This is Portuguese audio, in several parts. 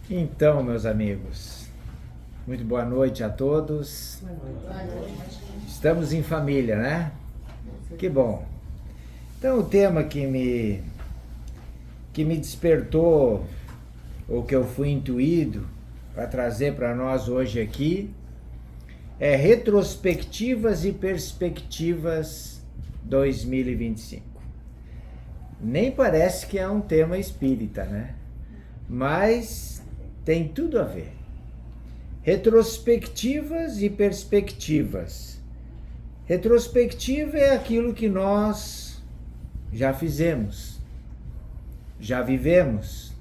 Então, meus amigos, muito boa noite a todos. Estamos em família, né? Que bom. Então, o tema que me despertou, ou que eu fui intuído para trazer para nós hoje aqui, é retrospectivas e perspectivas 2025. Nem parece que é um tema espírita, né? Mas tem tudo a ver. Retrospectivas e perspectivas. Retrospectiva é aquilo que nós já fizemos, já vivemos.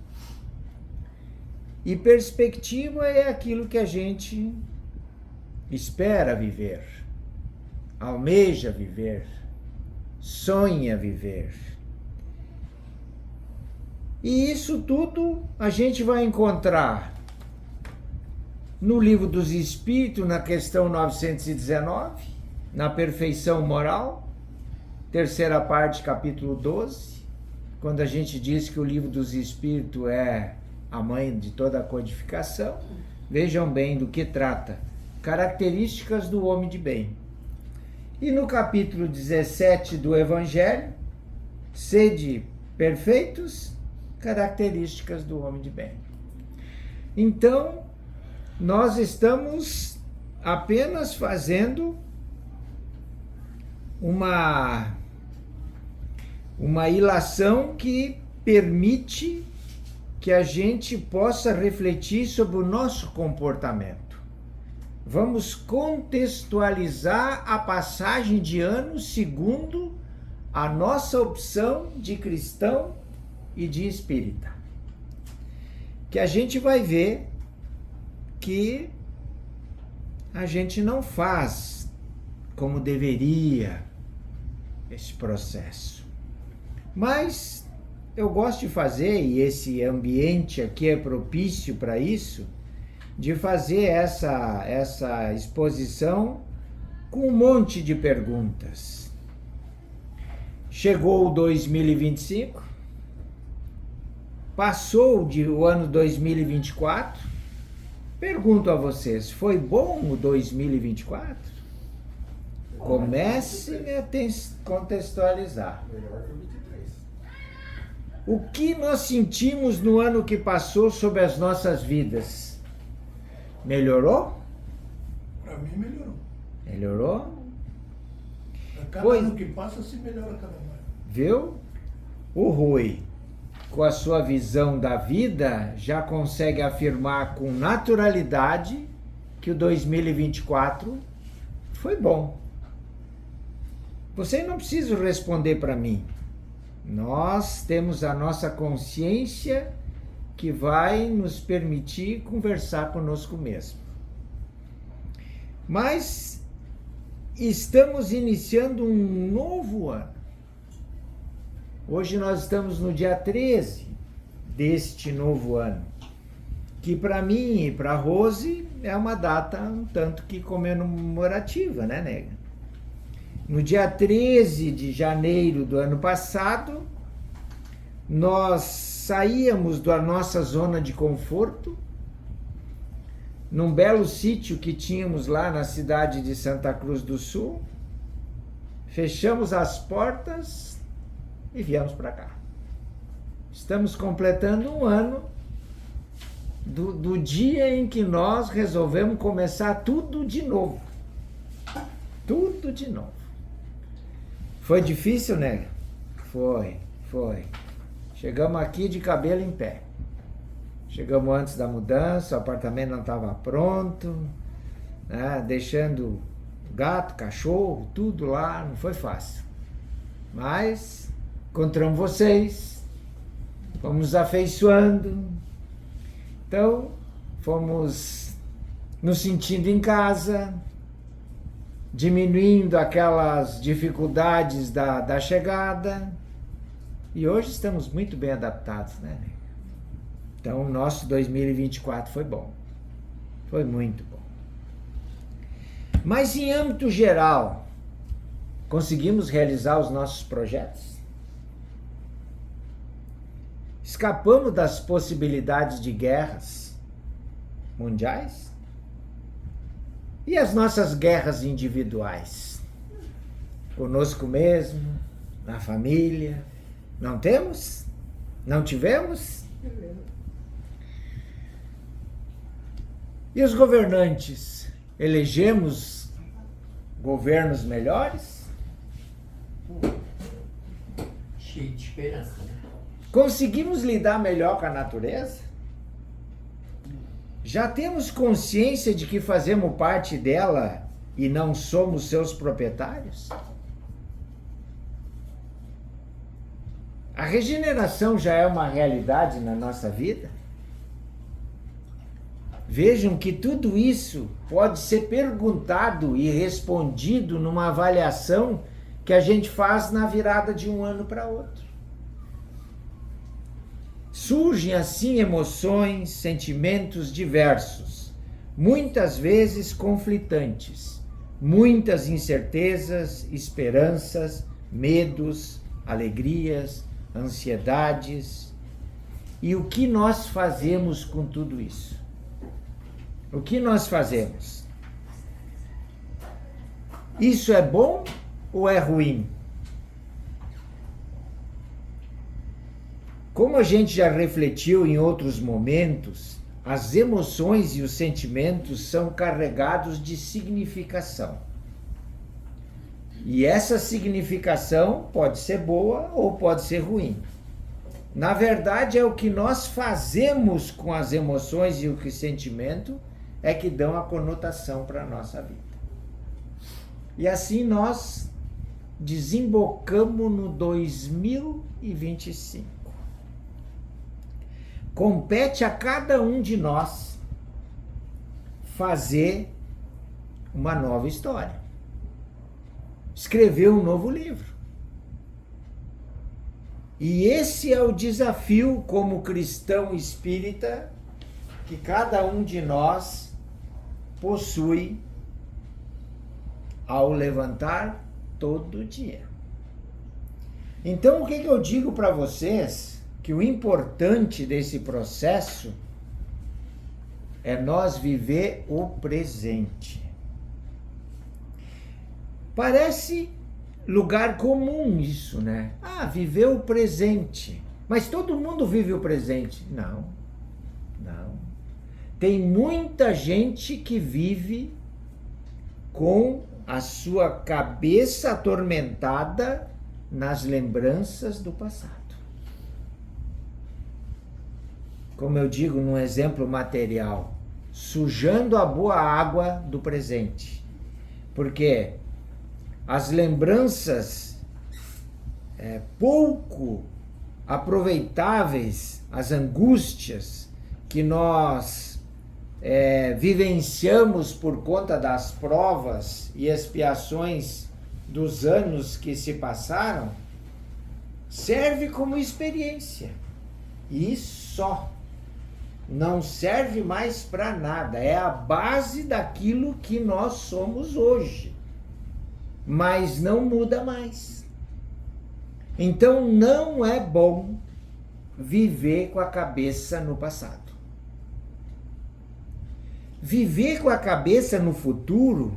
E perspectiva é aquilo que a gente espera viver, almeja viver, sonha viver. E isso tudo a gente vai encontrar no Livro dos Espíritos, na questão 919, na Perfeição Moral, terceira parte, capítulo 12, quando a gente diz que o Livro dos Espíritos é a mãe de toda a codificação. Vejam bem do que trata: características do homem de bem. E no capítulo 17 do Evangelho, sede perfeitos, características do homem de bem. Então, nós estamos apenas fazendo uma ilação que permite que a gente possa refletir sobre o nosso comportamento. Vamos contextualizar a passagem de ano segundo a nossa opção de cristão e de espírita. Que a gente vai ver que a gente não faz como deveria esse processo. Mas eu gosto de fazer, e esse ambiente aqui é propício para isso, de fazer essa exposição com um monte de perguntas. Chegou o 2025, passou o ano 2024, pergunto a vocês, foi bom o 2024? Comece a contextualizar. Melhor que o 23. O que nós sentimos no ano que passou sobre as nossas vidas? Melhorou? Para mim melhorou. Melhorou? A cada Pois- ano que passa se melhora cada ano. Viu? O Rui, com a sua visão da vida, já consegue afirmar com naturalidade que o 2024 foi bom. Você não precisa responder para mim. Nós temos a nossa consciência que vai nos permitir conversar conosco mesmo. Mas estamos iniciando um novo ano. Hoje nós estamos no dia 13 deste novo ano, que para mim e para a Rose é uma data um tanto que comemorativa, né, nega? No dia 13 de janeiro do ano passado, nós saíamos da nossa zona de conforto, num belo sítio que tínhamos lá na cidade de Santa Cruz do Sul, fechamos as portas e viemos para cá. Estamos completando um ano do dia em que nós resolvemos começar tudo de novo. Tudo de novo. Foi difícil, né? Foi. Chegamos aqui de cabelo em pé. Chegamos antes da mudança, o apartamento não estava pronto, né? Deixando gato, cachorro, tudo lá, não foi fácil. Mas encontramos vocês, fomos nos afeiçoando, então fomos nos sentindo em casa, diminuindo aquelas dificuldades da chegada, e hoje estamos muito bem adaptados, né? Então o nosso 2024 foi bom, foi muito bom. Mas em âmbito geral, conseguimos realizar os nossos projetos? Escapamos das possibilidades de guerras, mundiais? E as nossas guerras individuais? Conosco mesmo, na família? Não temos? Não tivemos? E os governantes? Elegemos governos melhores? Cheio de esperança, né? Conseguimos lidar melhor com a natureza? Já temos consciência de que fazemos parte dela e não somos seus proprietários? A regeneração já é uma realidade na nossa vida? Vejam que tudo isso pode ser perguntado e respondido numa avaliação que a gente faz na virada de um ano para outro. Surgem assim emoções, sentimentos diversos, muitas vezes conflitantes, muitas incertezas, esperanças, medos, alegrias, ansiedades. E o que nós fazemos com tudo isso? O que nós fazemos? Isso é bom ou é ruim? Como a gente já refletiu em outros momentos, as emoções e os sentimentos são carregados de significação. E essa significação pode ser boa ou pode ser ruim. Na verdade, é o que nós fazemos com as emoções e o que sentimento é que dão a conotação para a nossa vida. E assim nós desembocamos no 2025. Compete a cada um de nós fazer uma nova história. Escrever um novo livro. E esse é o desafio como cristão espírita que cada um de nós possui ao levantar todo dia. Então, o que eu digo para vocês? Que o importante desse processo é nós viver o presente. Parece lugar comum isso, né? Ah, viver o presente. Mas todo mundo vive o presente. Não. Tem muita gente que vive com a sua cabeça atormentada nas lembranças do passado. Como eu digo num exemplo material, sujando a boa água do presente. Porque as lembranças pouco aproveitáveis, as angústias que nós vivenciamos por conta das provas e expiações dos anos que se passaram, serve como experiência. E só. Não serve mais para nada, é a base daquilo que nós somos hoje, mas não muda mais. Então não é bom viver com a cabeça no passado. Viver com a cabeça no futuro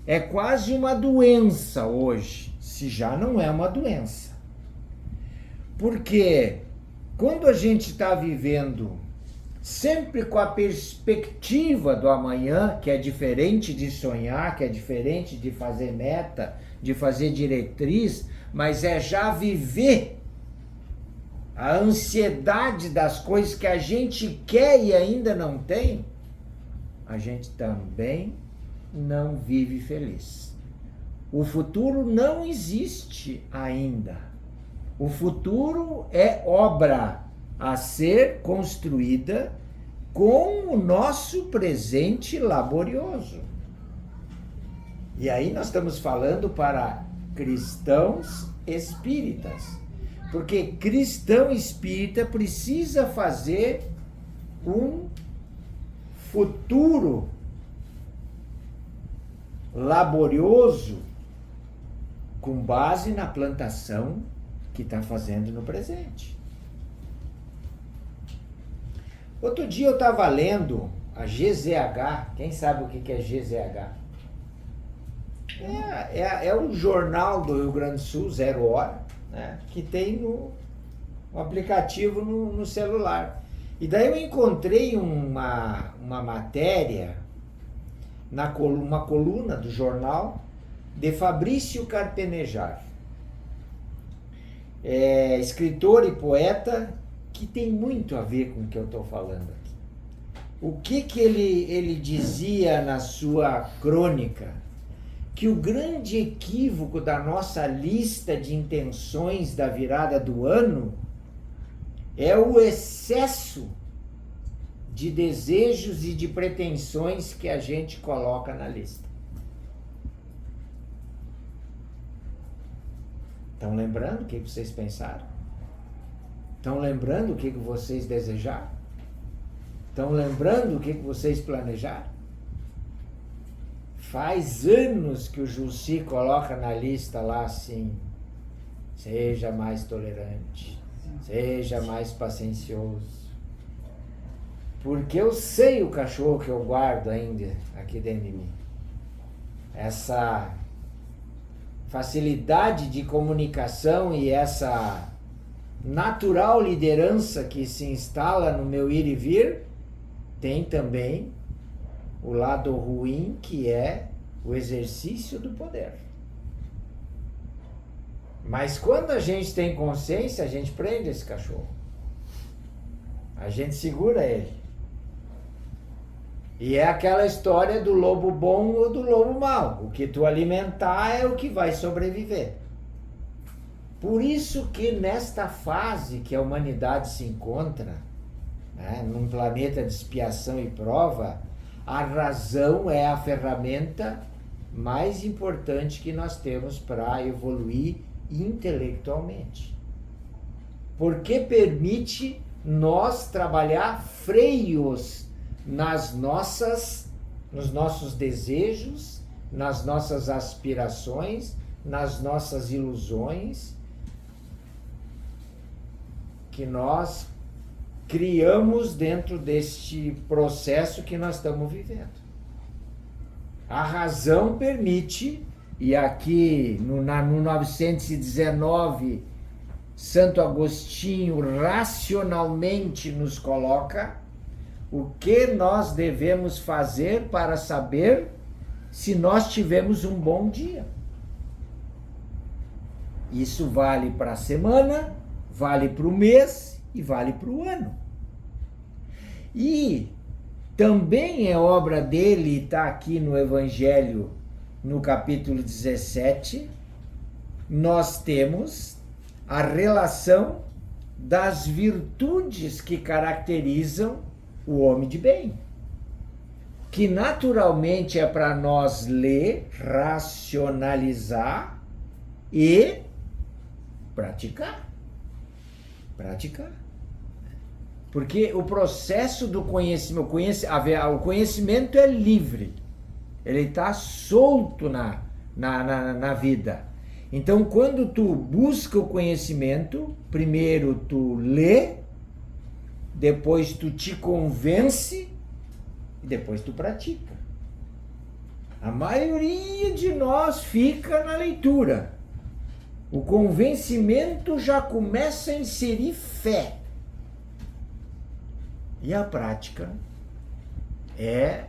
é quase uma doença hoje, se já não é uma doença. Porque quando a gente está vivendo sempre com a perspectiva do amanhã, que é diferente de sonhar, que é diferente de fazer meta, de fazer diretriz, mas é já viver a ansiedade das coisas que a gente quer e ainda não tem, a gente também não vive feliz. O futuro não existe ainda. O futuro é obra a ser construída com o nosso presente laborioso. E aí nós estamos falando para cristãos espíritas, porque cristão espírita precisa fazer um futuro laborioso com base na plantação que está fazendo no presente. Outro dia eu estava lendo a GZH. Quem sabe o que é GZH? É o jornal do Rio Grande do Sul, 0 Hora, né? Que tem no aplicativo no celular. E daí eu encontrei uma matéria, uma coluna do jornal, de Fabrício Carpenejar, escritor e poeta, que tem muito a ver com o que eu estou falando aqui. O que ele dizia na sua crônica? Que o grande equívoco da nossa lista de intenções da virada do ano é o excesso de desejos e de pretensões que a gente coloca na lista. Estão lembrando o que vocês pensaram? Estão lembrando o que vocês desejaram? Estão lembrando o que vocês planejaram? Faz anos que o Jussi coloca na lista lá assim: seja mais tolerante, seja mais paciencioso. Porque eu sei o cachorro que eu guardo ainda aqui dentro de mim. Essa facilidade de comunicação e essa natural liderança que se instala no meu ir e vir, tem também o lado ruim, que é o exercício do poder. Mas quando a gente tem consciência, a gente prende esse cachorro. A gente segura ele. E é aquela história do lobo bom ou do lobo mau. O que tu alimentar é o que vai sobreviver. Por isso que nesta fase que a humanidade se encontra, né, num planeta de expiação e prova, a razão é a ferramenta mais importante que nós temos para evoluir intelectualmente. Porque permite nós trabalhar freios nos nossos desejos, nas nossas aspirações, nas nossas ilusões que nós criamos dentro deste processo que nós estamos vivendo. A razão permite, e aqui no 919, Santo Agostinho racionalmente nos coloca o que nós devemos fazer para saber se nós tivemos um bom dia. Isso vale para a semana, vale para o mês e vale para o ano. E também é obra dele, está aqui no Evangelho, no capítulo 17, nós temos a relação das virtudes que caracterizam o homem de bem, que naturalmente é para nós ler, racionalizar e praticar. Porque o processo do conhecimento, o conhecimento é livre, ele está solto na vida. Então, quando tu busca o conhecimento, primeiro tu lê, depois tu te convence e depois tu pratica. A maioria de nós fica na leitura. O convencimento já começa a inserir fé. E a prática é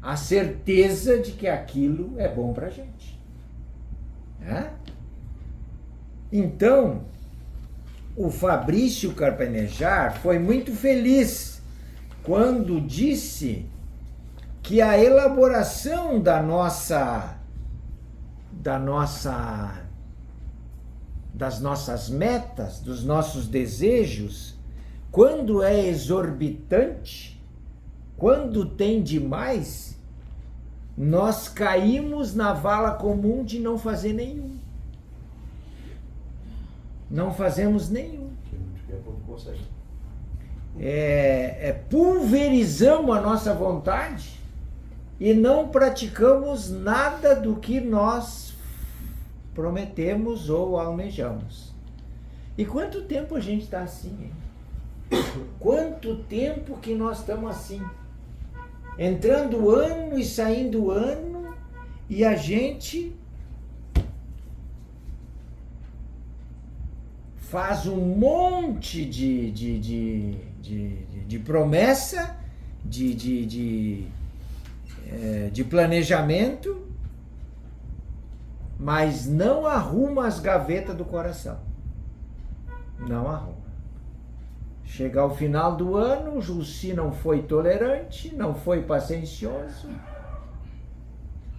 a certeza de que aquilo é bom pra gente. Então, o Fabrício Carpenejar foi muito feliz quando disse que a elaboração das nossas metas, dos nossos desejos, quando é exorbitante, quando tem demais, nós caímos na vala comum de não fazer nenhum. Não fazemos nenhum. Pulverizamos a nossa vontade e não praticamos nada do que nós prometemos ou almejamos. E quanto tempo a gente está assim, hein? Quanto tempo que nós estamos assim? entrando ano e saindo ano, e a gente faz um monte de promessa, de planejamento, mas não arruma as gavetas do coração. Não arruma. Chega ao final do ano, o Jussi não foi tolerante, não foi paciencioso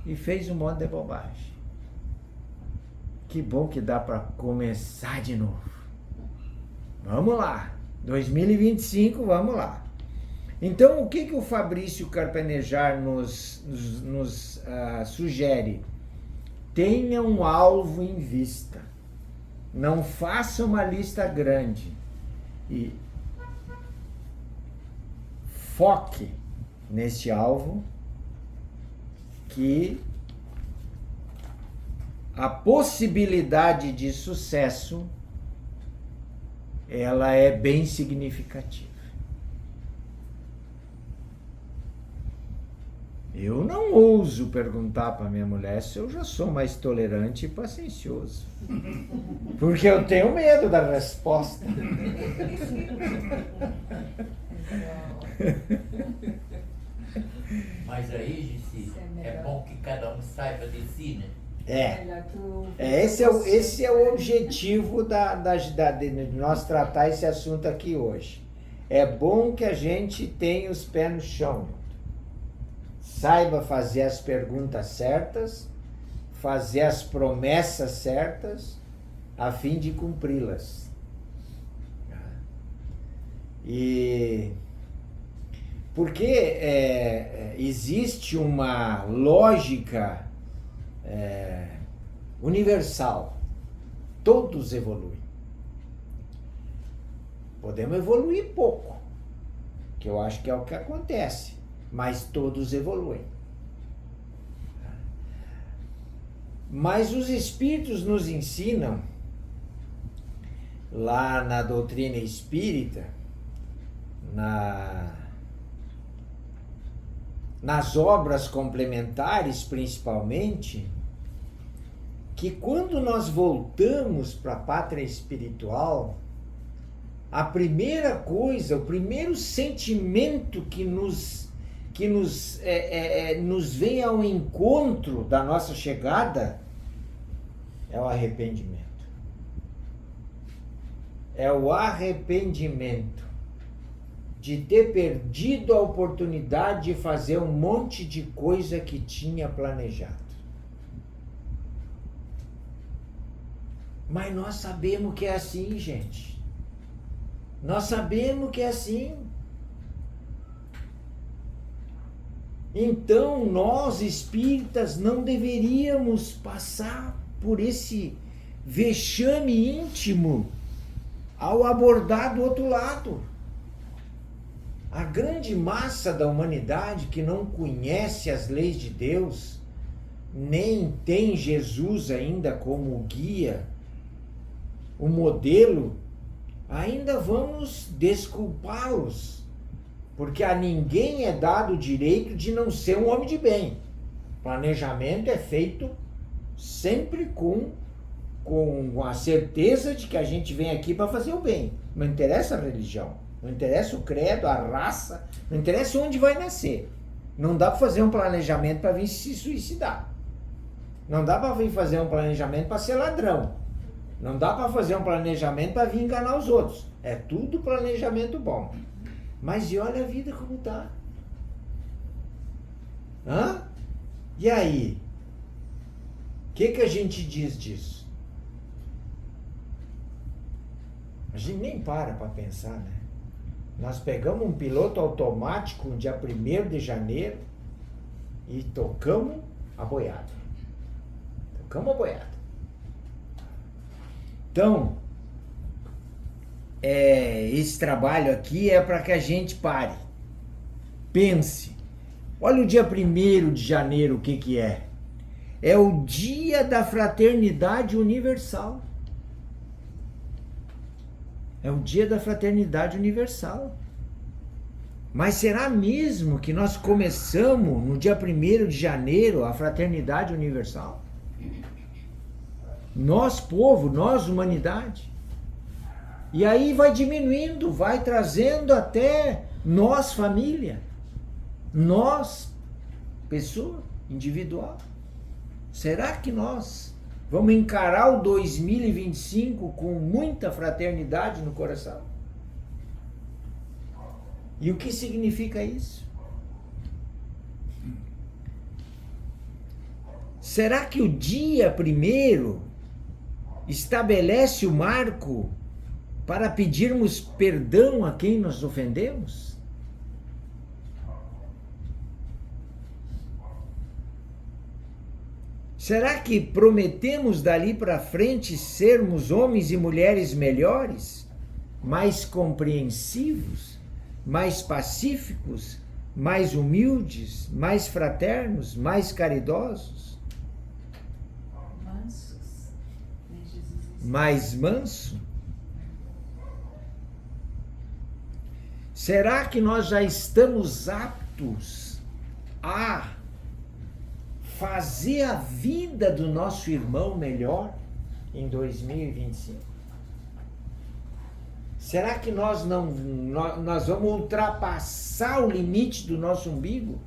e fez um monte de bobagem. Que bom que dá para começar de novo. Vamos lá, 2025, vamos lá. Então, o que o Fabrício Carpenejar nos sugere? Tenha um alvo em vista. Não faça uma lista grande. E foque nesse alvo, que a possibilidade de sucesso ela é bem significativa. Eu não ouso perguntar para minha mulher se eu já sou mais tolerante e paciencioso, porque eu tenho medo da resposta. Mas aí, Jussi, é bom que cada um saiba de si, né? Esse é o objetivo de nós tratar esse assunto aqui hoje. É bom que a gente tenha os pés no chão, saiba fazer as perguntas certas, fazer as promessas certas, a fim de cumpri-las. E porque existe uma lógica universal. Todos evoluem. Podemos evoluir pouco, que eu acho que é o que acontece, mas todos evoluem. Mas os espíritos nos ensinam, lá na doutrina espírita, nas obras complementares principalmente, que quando nós voltamos para a pátria espiritual, a primeira coisa, o primeiro sentimento que nos vem ao encontro da nossa chegada é o arrependimento. É o arrependimento de ter perdido a oportunidade de fazer um monte de coisa que tinha planejado. Mas nós sabemos que é assim, gente. Nós sabemos que é assim. Então, nós espíritas não deveríamos passar por esse vexame íntimo ao abordar do outro lado. A grande massa da humanidade que não conhece as leis de Deus, nem tem Jesus ainda como guia, o modelo, ainda vamos desculpá-los, porque a ninguém é dado o direito de não ser um homem de bem. Planejamento é feito sempre com a certeza de que a gente vem aqui para fazer o bem. Não interessa a religião, não interessa o credo, a raça, não interessa onde vai nascer. Não dá para fazer um planejamento para vir se suicidar. Não dá para vir fazer um planejamento para ser ladrão. Não dá para fazer um planejamento para vir enganar os outros. É tudo planejamento bom. Mas e olha a vida como tá. Hã? E aí? O que a gente diz disso? A gente nem para pensar, né? Nós pegamos um piloto automático no dia 1º de janeiro e tocamos a boiada. Tocamos a boiada. Então, esse trabalho aqui é para que a gente pare, pense. Olha o dia 1º de janeiro, o que é? É o dia da fraternidade universal. É o dia da fraternidade universal. Mas será mesmo que nós começamos no dia 1º de janeiro a fraternidade universal? Nós, povo, nós, humanidade. E aí vai diminuindo, vai trazendo até nós, família. Nós, pessoa individual. Será que nós vamos encarar o 2025 com muita fraternidade no coração? E o que significa isso? Será que o dia 1º estabelece o marco para pedirmos perdão a quem nos ofendemos? Será que prometemos dali para frente sermos homens e mulheres melhores, mais compreensivos, mais pacíficos, mais humildes, mais fraternos, mais caridosos? Mansos. Né, Jesus? Mais manso? Será que nós já estamos aptos a fazer a vida do nosso irmão melhor em 2025? Será que nós vamos ultrapassar o limite do nosso umbigo?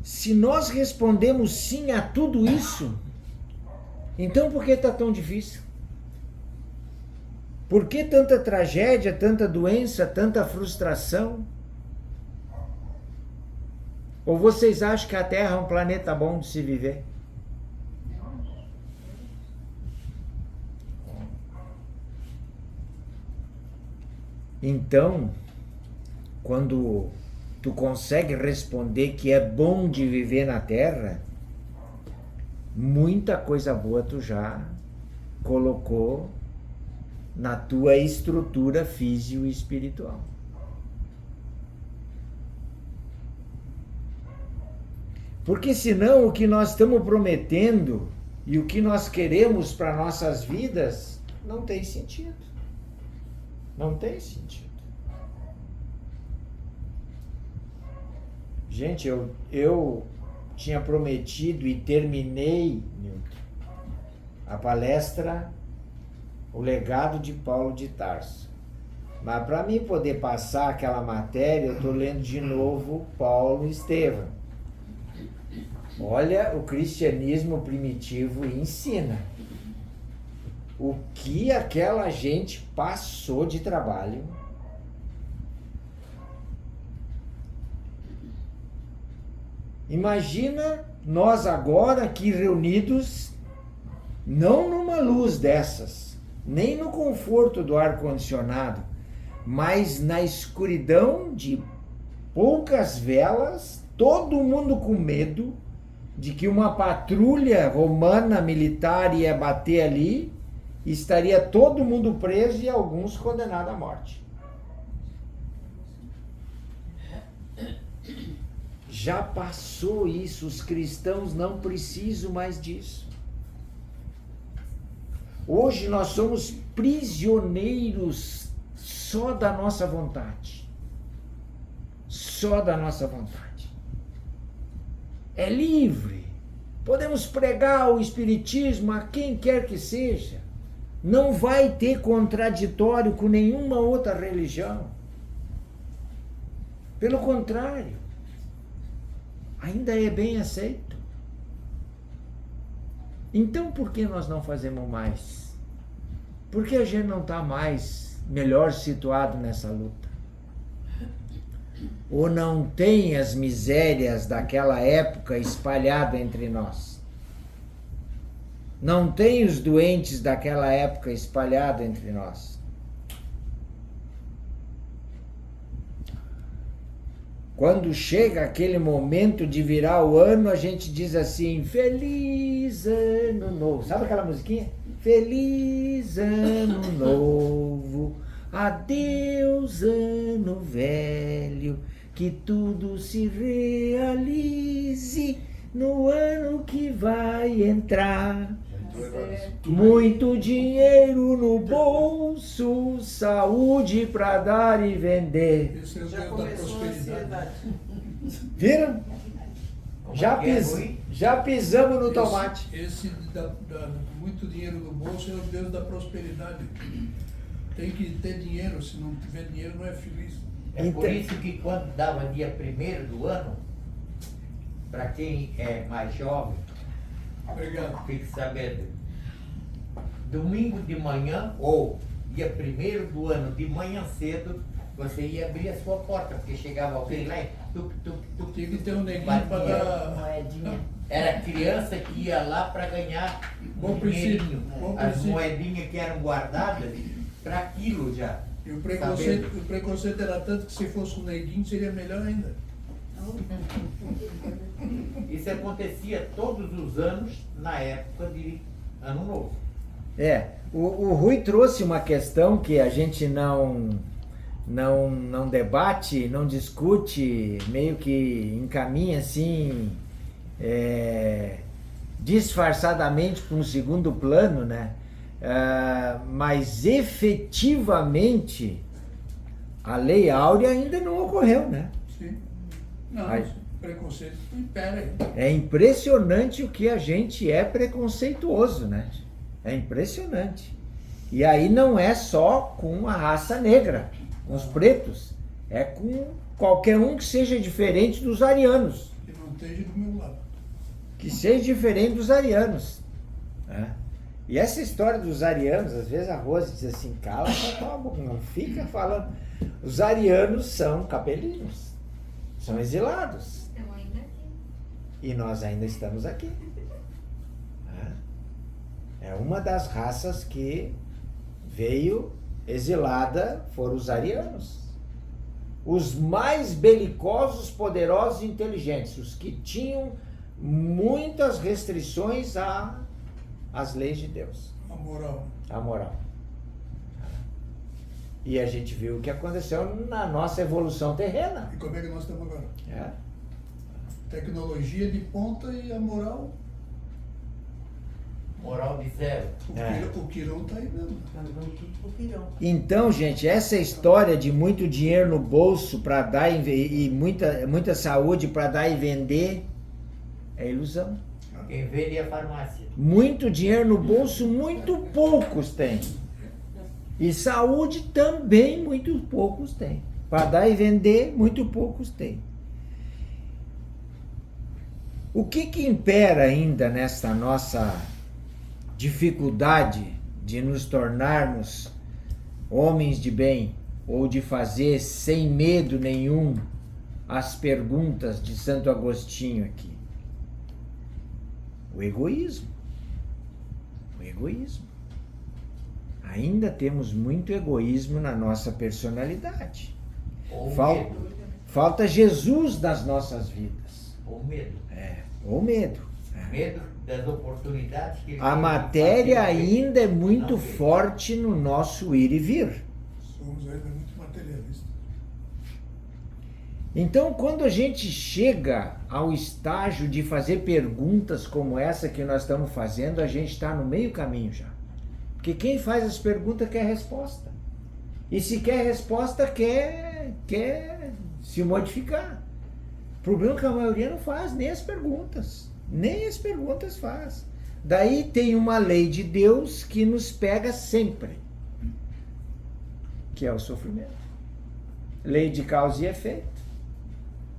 Se nós respondemos sim a tudo isso, então por que está tão difícil? Por que tanta tragédia, tanta doença, tanta frustração? Ou vocês acham que a Terra é um planeta bom de se viver? Então, quando tu consegue responder que é bom de viver na Terra, muita coisa boa tu já colocou na tua estrutura físico e espiritual. Porque senão o que nós estamos prometendo e o que nós queremos para nossas vidas não tem sentido. Não tem sentido. Gente, eu tinha prometido e terminei, Newton, a palestra O Legado de Paulo de Tarso. Mas para mim poder passar aquela matéria, eu estou lendo de novo Paulo Estevam. Olha, o cristianismo primitivo ensina o que aquela gente passou de trabalho. Imagina nós agora aqui reunidos, não numa luz dessas, nem no conforto do ar-condicionado, mas na escuridão de poucas velas, todo mundo com medo de que uma patrulha romana militar ia bater ali, estaria todo mundo preso e alguns condenados à morte. Já passou isso, os cristãos não precisam mais disso. Hoje nós somos prisioneiros só da nossa vontade. Só da nossa vontade. É livre. Podemos pregar o espiritismo a quem quer que seja. Não vai ter contraditório com nenhuma outra religião. Pelo contrário, ainda é bem aceito. Então por que nós não fazemos mais? Por que a gente não está mais melhor situado nessa luta? Ou não tem as misérias daquela época espalhadas entre nós? Não tem os doentes daquela época espalhados entre nós? Quando chega aquele momento de virar o ano, a gente diz assim, feliz ano novo. Sabe aquela musiquinha? Feliz ano novo, adeus ano velho, que tudo se realize no ano que vai entrar. Muito dinheiro no bolso, saúde para dar e vender. Esse é o Já Deus da começou a prosperidade. ansiedade. Viram? Como Já, que é, Rui? já pisamos no tomate. Esse muito dinheiro no bolso é o Deus da prosperidade. Tem que ter dinheiro, se não tiver dinheiro não é feliz. É por Então- isso que quando dava dia 1º do ano, para quem é mais jovem, Obrigado. fique sabendo, domingo de manhã ou dia 1º do ano de manhã cedo, você ia abrir a sua porta, porque chegava alguém lá e tuc, Tinha que ter um neguinho batia. para dar. Moedinha. Era criança que ia lá para ganhar Bom um princípio, dinheirinho. bom As princípio. moedinhas que eram guardadas para aquilo já. E o preconceito era tanto que se fosse um neguinho seria melhor ainda. Isso acontecia todos os anos na época de Ano Novo. O Rui trouxe uma questão que a gente não debate, não discute, meio que encaminha assim, disfarçadamente para um segundo plano, né? Mas efetivamente a Lei Áurea ainda não ocorreu, né? Sim. Não, Aí- o preconceito impera aí. É impressionante o que a gente é preconceituoso, né? É impressionante. E aí não é só com a raça negra, com os pretos, é com qualquer um que seja diferente dos arianos, Que não esteja do meu lado. que seja diferente dos arianos, né? E essa história dos arianos, às vezes a Rose diz assim, cala sua tua boca, não fica falando. Os arianos são capelinhos, são exilados. Estão ainda aqui. E nós ainda estamos aqui. Né? É uma das raças que veio exilada, foram os arianos. Os mais belicosos, poderosos e inteligentes, os que tinham muitas restrições às leis de Deus, A moral. à moral. E a gente viu o que aconteceu na nossa evolução terrena. E como é que nós estamos agora? É. Tecnologia de ponta e a moral. Moral de zero. O Quirão tá aí mesmo. Mandou tudo pro pirão. Então, gente, essa história de muito dinheiro no bolso para dar e muita saúde para dar e vender é ilusão. Quem vende é a farmácia. Muito dinheiro no bolso, muito poucos têm. E saúde também muito poucos têm. Para dar e vender, muito poucos têm. O que impera ainda nessa nossa dificuldade de nos tornarmos homens de bem ou de fazer sem medo nenhum as perguntas de Santo Agostinho aqui? O egoísmo. O egoísmo. Ainda temos muito egoísmo na nossa personalidade. Ou Falta, medo. falta Jesus nas nossas vidas. Ou medo. Ou medo. Medo das oportunidades que ele A tem de matéria fazer o bem. ainda é muito Não vê. forte no nosso ir e vir. Somos ainda muito materialistas. Então, quando a gente chega ao estágio de fazer perguntas como essa que nós estamos fazendo, a gente está no meio caminho já. Porque quem faz as perguntas quer resposta. E se quer resposta, quer se modificar. O problema é que a maioria não faz nem as perguntas. Nem as perguntas faz. Daí tem uma lei de Deus que nos pega sempre, que é o sofrimento. Lei de causa e efeito.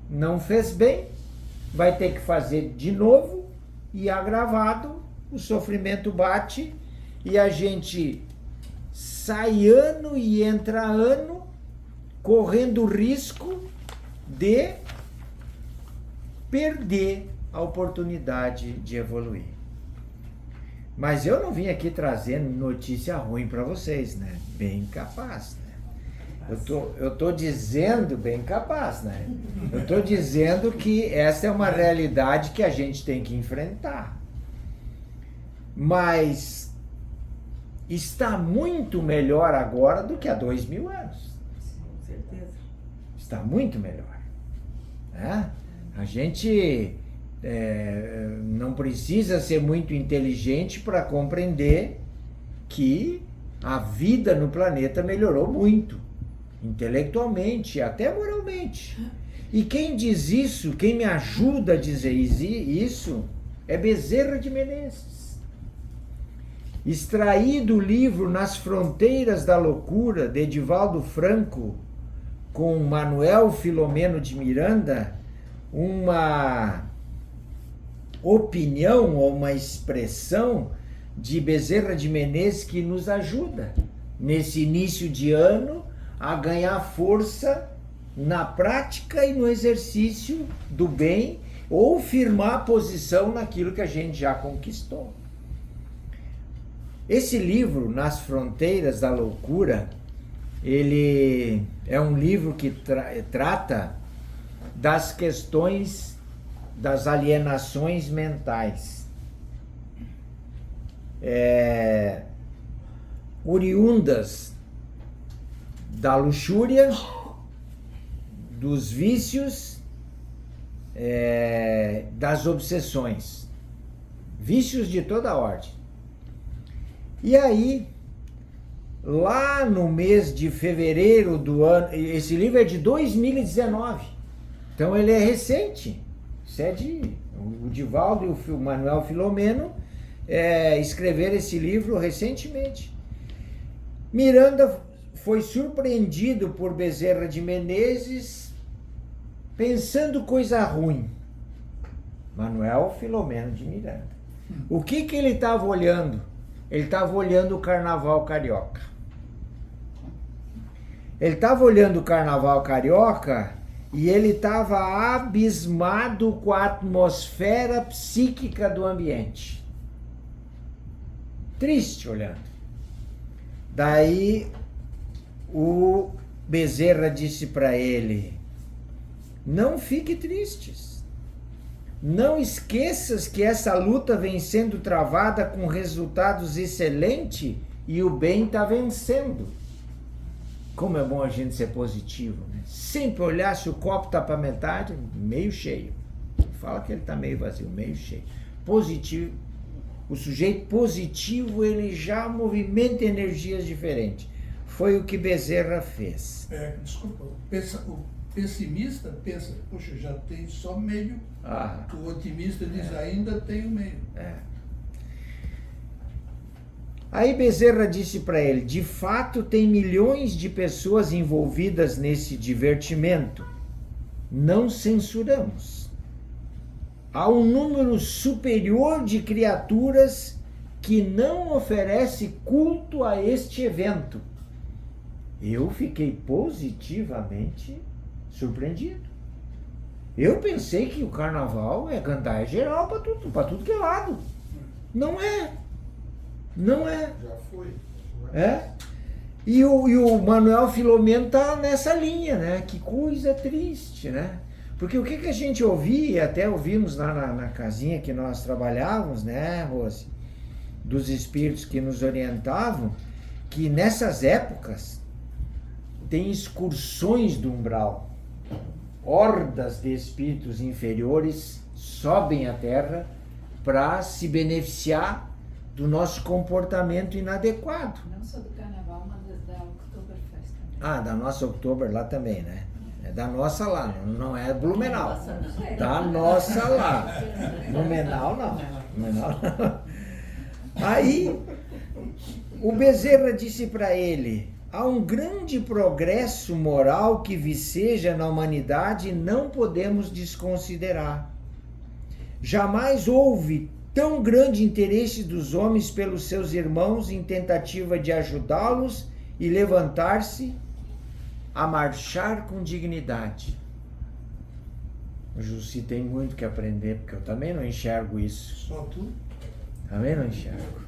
Não fez bem, vai ter que fazer de novo e agravado, o sofrimento bate e a gente sai ano e entra ano correndo o risco de perder a oportunidade de evoluir. Mas eu não vim aqui trazendo notícia ruim para vocês, né? Bem capaz, né? Eu tô dizendo bem capaz, né? Eu tô dizendo que essa é uma realidade que a gente tem que enfrentar. Mas está muito melhor agora do que há 2000 anos. Com certeza. Está muito melhor. Né? A gente não precisa ser muito inteligente para compreender que a vida no planeta melhorou muito, intelectualmente, até moralmente. E quem diz isso, quem me ajuda a dizer isso, é Bezerra de Menezes. Extraí do livro Nas Fronteiras da Loucura, de Edivaldo Franco, com Manuel Filomeno de Miranda, uma opinião ou uma expressão de Bezerra de Menezes que nos ajuda, nesse início de ano, a ganhar força na prática e no exercício do bem, ou firmar posição naquilo que a gente já conquistou. Esse livro, Nas Fronteiras da Loucura, ele é um livro que trata das questões das alienações mentais, oriundas da luxúria, dos vícios, das obsessões, vícios de toda ordem. E aí, lá no mês de fevereiro do ano, esse livro é de 2019, então ele é recente. Isso é o Divaldo e o Manuel Filomeno escreveram esse livro recentemente. Miranda foi surpreendido por Bezerra de Menezes pensando coisa ruim. Manuel Filomeno de Miranda. O que ele estava olhando? Ele estava olhando o Carnaval Carioca. Ele estava olhando o Carnaval Carioca e ele estava abismado com a atmosfera psíquica do ambiente. Triste olhando. Daí o Bezerra disse para ele: não fique tristes. Não esqueças que essa luta vem sendo travada com resultados excelentes e o bem está vencendo. Como é bom a gente ser positivo, né? Sempre olhar se o copo está para metade, meio cheio. Fala que ele está meio vazio, meio cheio. Positivo. O sujeito positivo, ele já movimenta energias diferentes. Foi o que Bezerra fez. Desculpa, o pessimista pensa, poxa, já tem só meio. O otimista diz, ainda tem o meio. Aí Bezerra disse para ele: de fato tem milhões de pessoas envolvidas nesse divertimento. Não censuramos. Há um número superior de criaturas que não oferece culto a este evento. Eu fiquei positivamente surpreendido. Eu pensei que o carnaval é gandaia geral para tudo que é lado. Não é. Não é. Já foi. E o Manuel Filomeno tá nessa linha, né? Que coisa triste, né? Porque o que a gente ouvia, até ouvimos lá na casinha que nós trabalhávamos, né, Rose? Dos espíritos que nos orientavam, que nessas épocas tem excursões do umbral. Hordas de espíritos inferiores sobem à Terra para se beneficiar do nosso comportamento inadequado. Não só do carnaval, mas da Oktoberfest também. Da nossa Oktober lá também, né? É da nossa lá, não é Blumenau. Da nossa lá. Blumenau não. Blumenau não. Aí, o Bezerra disse para ele: há um grande progresso moral que viceja na humanidade e não podemos desconsiderar. Jamais houve tão grande interesse dos homens pelos seus irmãos em tentativa de ajudá-los e levantar-se a marchar com dignidade. O Jussi tem muito que aprender, porque eu também não enxergo isso. Só tu? Também não enxergo.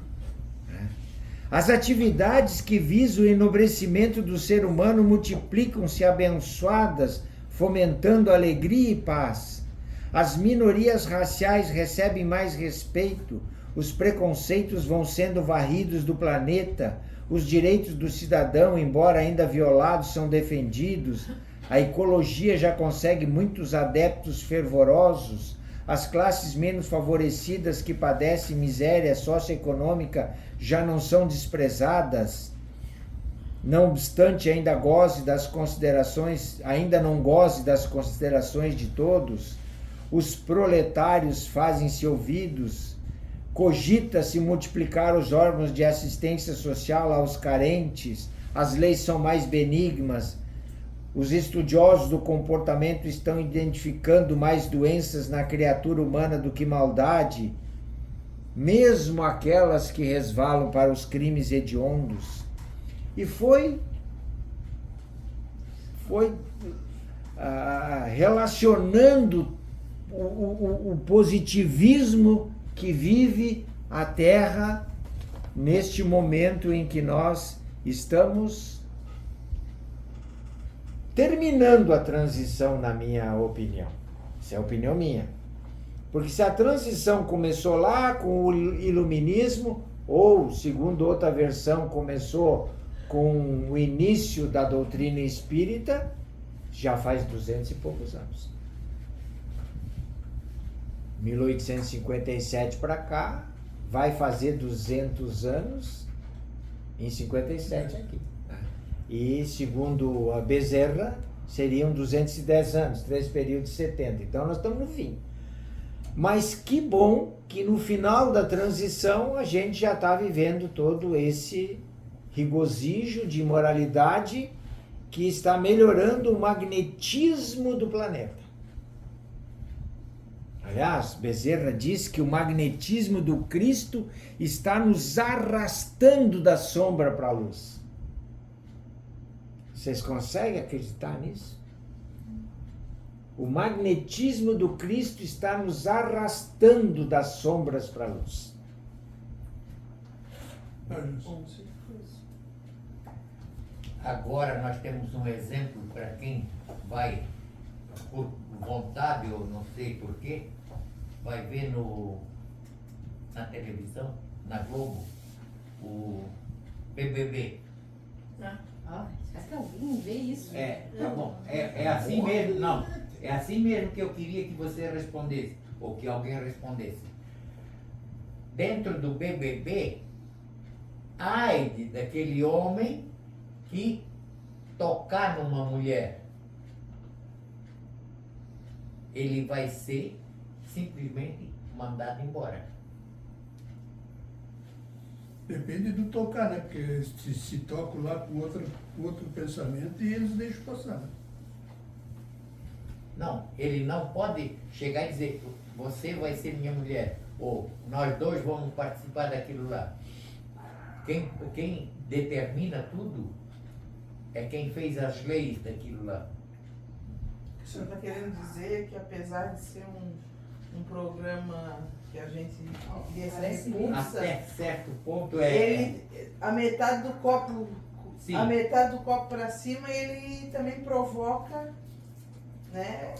As atividades que visam o enobrecimento do ser humano multiplicam-se abençoadas, fomentando alegria e paz. As minorias raciais recebem mais respeito, os preconceitos vão sendo varridos do planeta, os direitos do cidadão, embora ainda violados, são defendidos, a ecologia já consegue muitos adeptos fervorosos, as classes menos favorecidas que padecem miséria socioeconômica já não são desprezadas, não obstante ainda não goze das considerações de todos, os proletários fazem-se ouvidos, cogita-se multiplicar os órgãos de assistência social aos carentes, as leis são mais benignas, os estudiosos do comportamento estão identificando mais doenças na criatura humana do que maldade, mesmo aquelas que resvalam para os crimes hediondos. E foi relacionando o positivismo que vive a Terra neste momento em que nós estamos terminando a transição, na minha opinião. Isso é a opinião minha. Porque se a transição começou lá com o iluminismo, ou, segundo outra versão, começou com o início da doutrina espírita, já faz 200 e poucos anos. 1857 para cá, vai fazer 200 anos em 57 aqui. E, segundo a Bezerra, seriam 210 anos, 3 períodos de 70. Então, nós estamos no fim. Mas que bom que no final da transição a gente já está vivendo todo esse regozijo de moralidade que está melhorando o magnetismo do planeta. Aliás, Bezerra diz que o magnetismo do Cristo está nos arrastando da sombra para a luz. Vocês conseguem acreditar nisso? O magnetismo do Cristo está nos arrastando das sombras para a luz. Agora nós temos um exemplo para quem vai, por vontade ou não sei porquê, vai ver na televisão, na Globo, o BBB. Será que alguém vê isso? Tá bom. É assim mesmo, não. É assim mesmo que eu queria que você respondesse, ou que alguém respondesse. Dentro do BBB, ai daquele homem que tocar numa mulher. Ele vai ser simplesmente mandado embora. Depende do tocar, né? Porque se tocam lá com outro pensamento e eles deixam passar. Né? Não, ele não pode chegar e dizer, você vai ser minha mulher, ou nós dois vamos participar daquilo lá. Quem determina tudo é quem fez as leis daquilo lá. O senhor está querendo dizer que apesar de ser um programa que a gente repulsa, até certo ponto a metade do copo, sim, a metade do copo para cima, ele também provoca, né,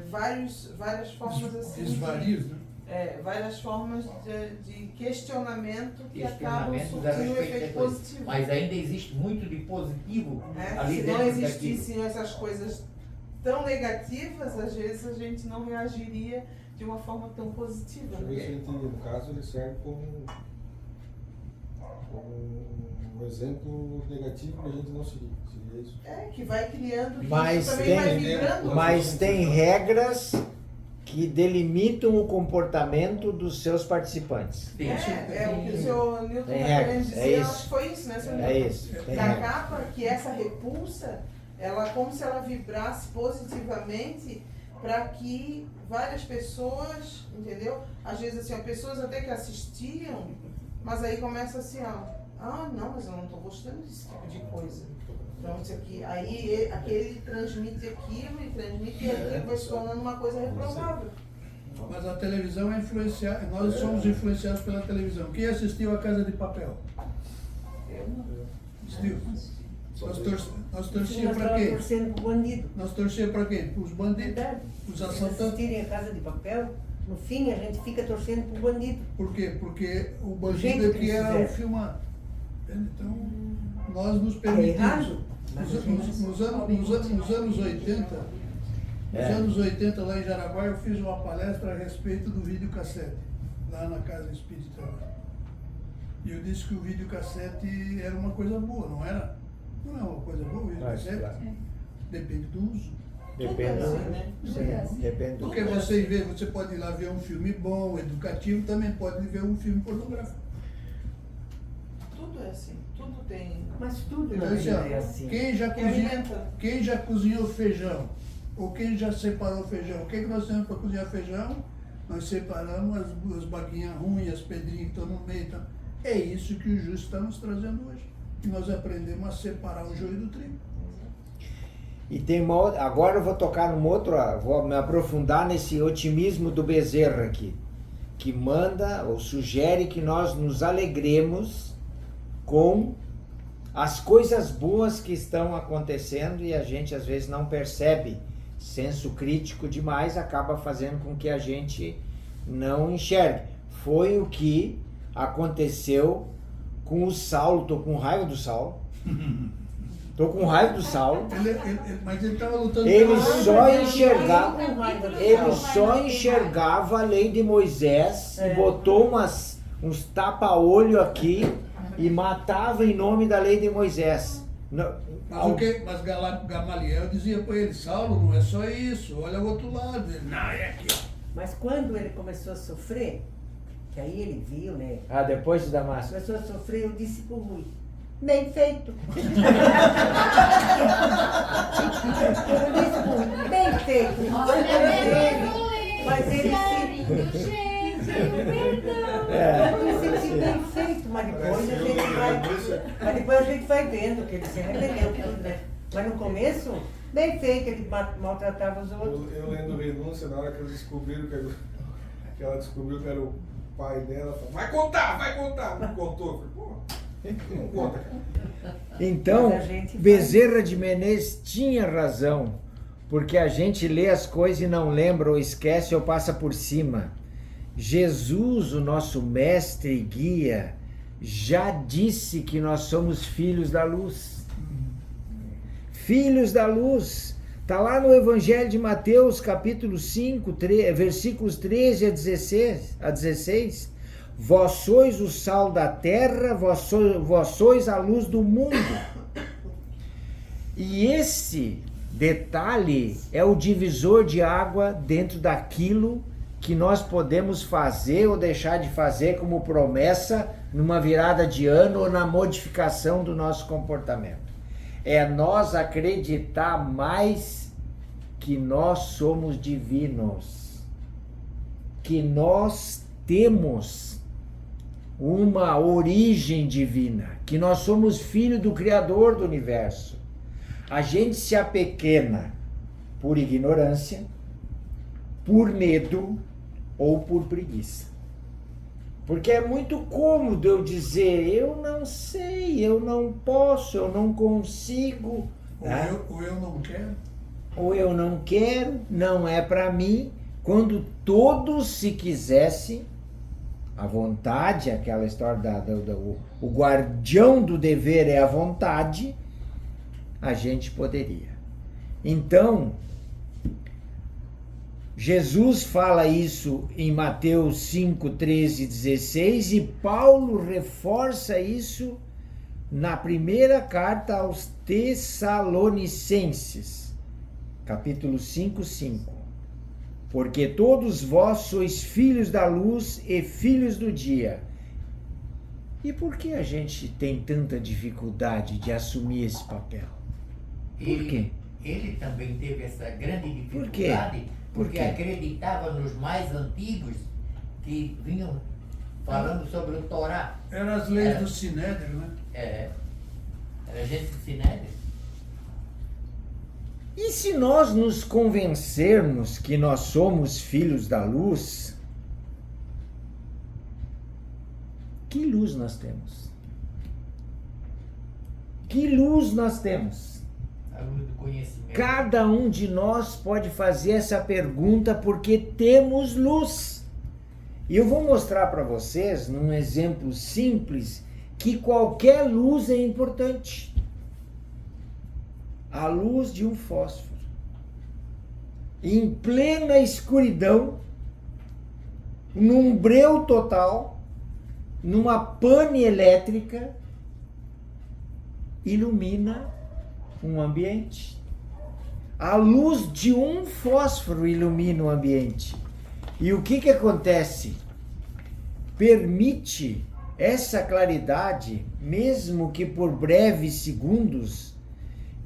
várias formas assim, desvarios, né? várias formas de questionamento que acabam surtindo um efeito positivo. Mas ainda existe muito de positivo ali se dentro não existissem daquilo. essas coisas tão negativas, às vezes a gente não reagiria de uma forma tão positiva. Deixa eu ver se eu entendi. No caso, ele serve como um exemplo negativo para a gente não seguir. Seria isso? Que vai criando, que Mas isso também vai tem, vibrando. mas tem regras que delimitam o comportamento dos seus participantes. O que o senhor Newton Tem está querendo regras, dizer, é eu isso. acho que foi isso, né, senhor É Newton? isso. Tem Que regras. acaba que essa repulsa, ela como se ela vibrasse positivamente para que várias pessoas, entendeu? Às vezes assim, pessoas até que assistiam, mas aí começa assim, não, mas eu não estou gostando desse tipo de coisa. Então isso aqui, aí aquele transmite aquilo e transmite e aquilo vai se tornando uma coisa reprovável. Mas a televisão é influenciada, nós somos influenciados pela televisão. Quem assistiu a Casa de Papel? Eu não. Assistiu? Nós torcíamos para Nós quê? estávamos torcendo para o bandido. Nós torcíamos para quê? Para os bandidos, Verdade. os Se assaltantes. assistirem a Casa de Papel, no fim a gente fica torcendo para o bandido. Por quê? Porque o bandido jeito é que que eles era o fizeram. filmado. Entende? Então, nós nos É permitimos. errado, mas a gente Nos anos 80, Nos anos 80, lá em Jaraguá, eu fiz uma palestra a respeito do videocassete, lá na Casa Espírita. E eu disse que o videocassete era uma coisa boa, não era? Não é uma coisa boa o videocassete? Claro. Depende do uso. Depende, Tudo é assim, né? sim, depende do Porque você pode ir lá ver um filme bom, educativo, também pode ver um filme pornográfico. Tudo é assim, tudo tem. Mas tudo Então, na assim, vida ó, é assim. quem já cozinhou feijão, ou quem já separou feijão, o que nós temos para cozinhar feijão? Nós separamos as baguinhas ruins, as pedrinhas que estão no meio. Então, é isso que o justo está nos trazendo hoje. Que nós aprendemos a separar o joio do trigo. E tem uma outra, agora eu vou tocar num outro, vou me aprofundar nesse otimismo do Bezerra aqui, que manda ou sugere que nós nos alegremos com as coisas boas que estão acontecendo e a gente às vezes não percebe. Senso crítico demais acaba fazendo com que a gente não enxergue. Foi o que aconteceu com o Saulo. Tô com raiva do Saulo. Mas ele estava lutando Ele pela só enxergava a lei de Moisés e botou uns tapa-olho aqui e matava em nome da lei de Moisés. Mas Gamaliel dizia para ele, Saulo, não é só isso, olha o outro lado. Ele, não, é aqui. Mas quando ele começou a sofrer, que aí ele viu, né? Ah, depois de Damasco. Começou a sofrer, eu disse pro Rui, bem feito. Eu disse pro Rui, bem feito. Mas ele se... Eu disse bem feito, mas depois a gente vai vendo que ele se arrependeu tudo, né? Mas no começo, bem feito, ele maltratava os outros. Eu lendo Renúncia, na hora que eles descobriram que ela descobriu que era o pai dela, falou, vai contar! Não contou. Eu falei, pô, não conta, cara. Então, Mas a gente Bezerra de Menezes tinha razão, porque a gente lê as coisas e não lembra ou esquece ou passa por cima. Jesus, o nosso mestre e guia, já disse que nós somos filhos da luz. Filhos da luz. Está lá no Evangelho de Mateus, capítulo 5, versículos 13 a 16. Vós sois o sal da terra, vós sois a luz do mundo. E esse detalhe é o divisor de água dentro daquilo que nós podemos fazer ou deixar de fazer como promessa numa virada de ano ou na modificação do nosso comportamento. É nós acreditar mais que nós somos divinos, que nós temos uma origem divina, que nós somos filhos do Criador do universo. A gente se apequena por ignorância, por medo ou por preguiça. Porque é muito cômodo eu dizer, eu não sei, eu não posso, eu não consigo. Ou eu não quero. Ou eu não quero, não é para mim. Quando todos se quisessem, a vontade, aquela história o guardião do dever é a vontade, a gente poderia. Então, Jesus fala isso em Mateus 5, 13 e 16 e Paulo reforça isso na primeira carta aos Tessalonicenses, capítulo 5, 5. Porque todos vós sois filhos da luz e filhos do dia. E por que a gente tem tanta dificuldade de assumir esse papel? Por quê? Ele também teve essa grande Por quê? dificuldade, Por porque quê? acreditava nos mais antigos que vinham falando sobre o Torá. Eram as leis do Sinédrio, né? Era gente do Sinédrio. E se nós nos convencermos que nós somos filhos da luz, que luz nós temos? Que luz nós temos? A luz do conhecimento. Cada um de nós pode fazer essa pergunta porque temos luz. E eu vou mostrar para vocês, num exemplo simples, que qualquer luz é importante. A luz de um fósforo. em plena escuridão, num breu total, numa pane elétrica, ilumina um ambiente. A luz de um fósforo ilumina o ambiente. E o que acontece? Permite essa claridade, mesmo que por breves segundos,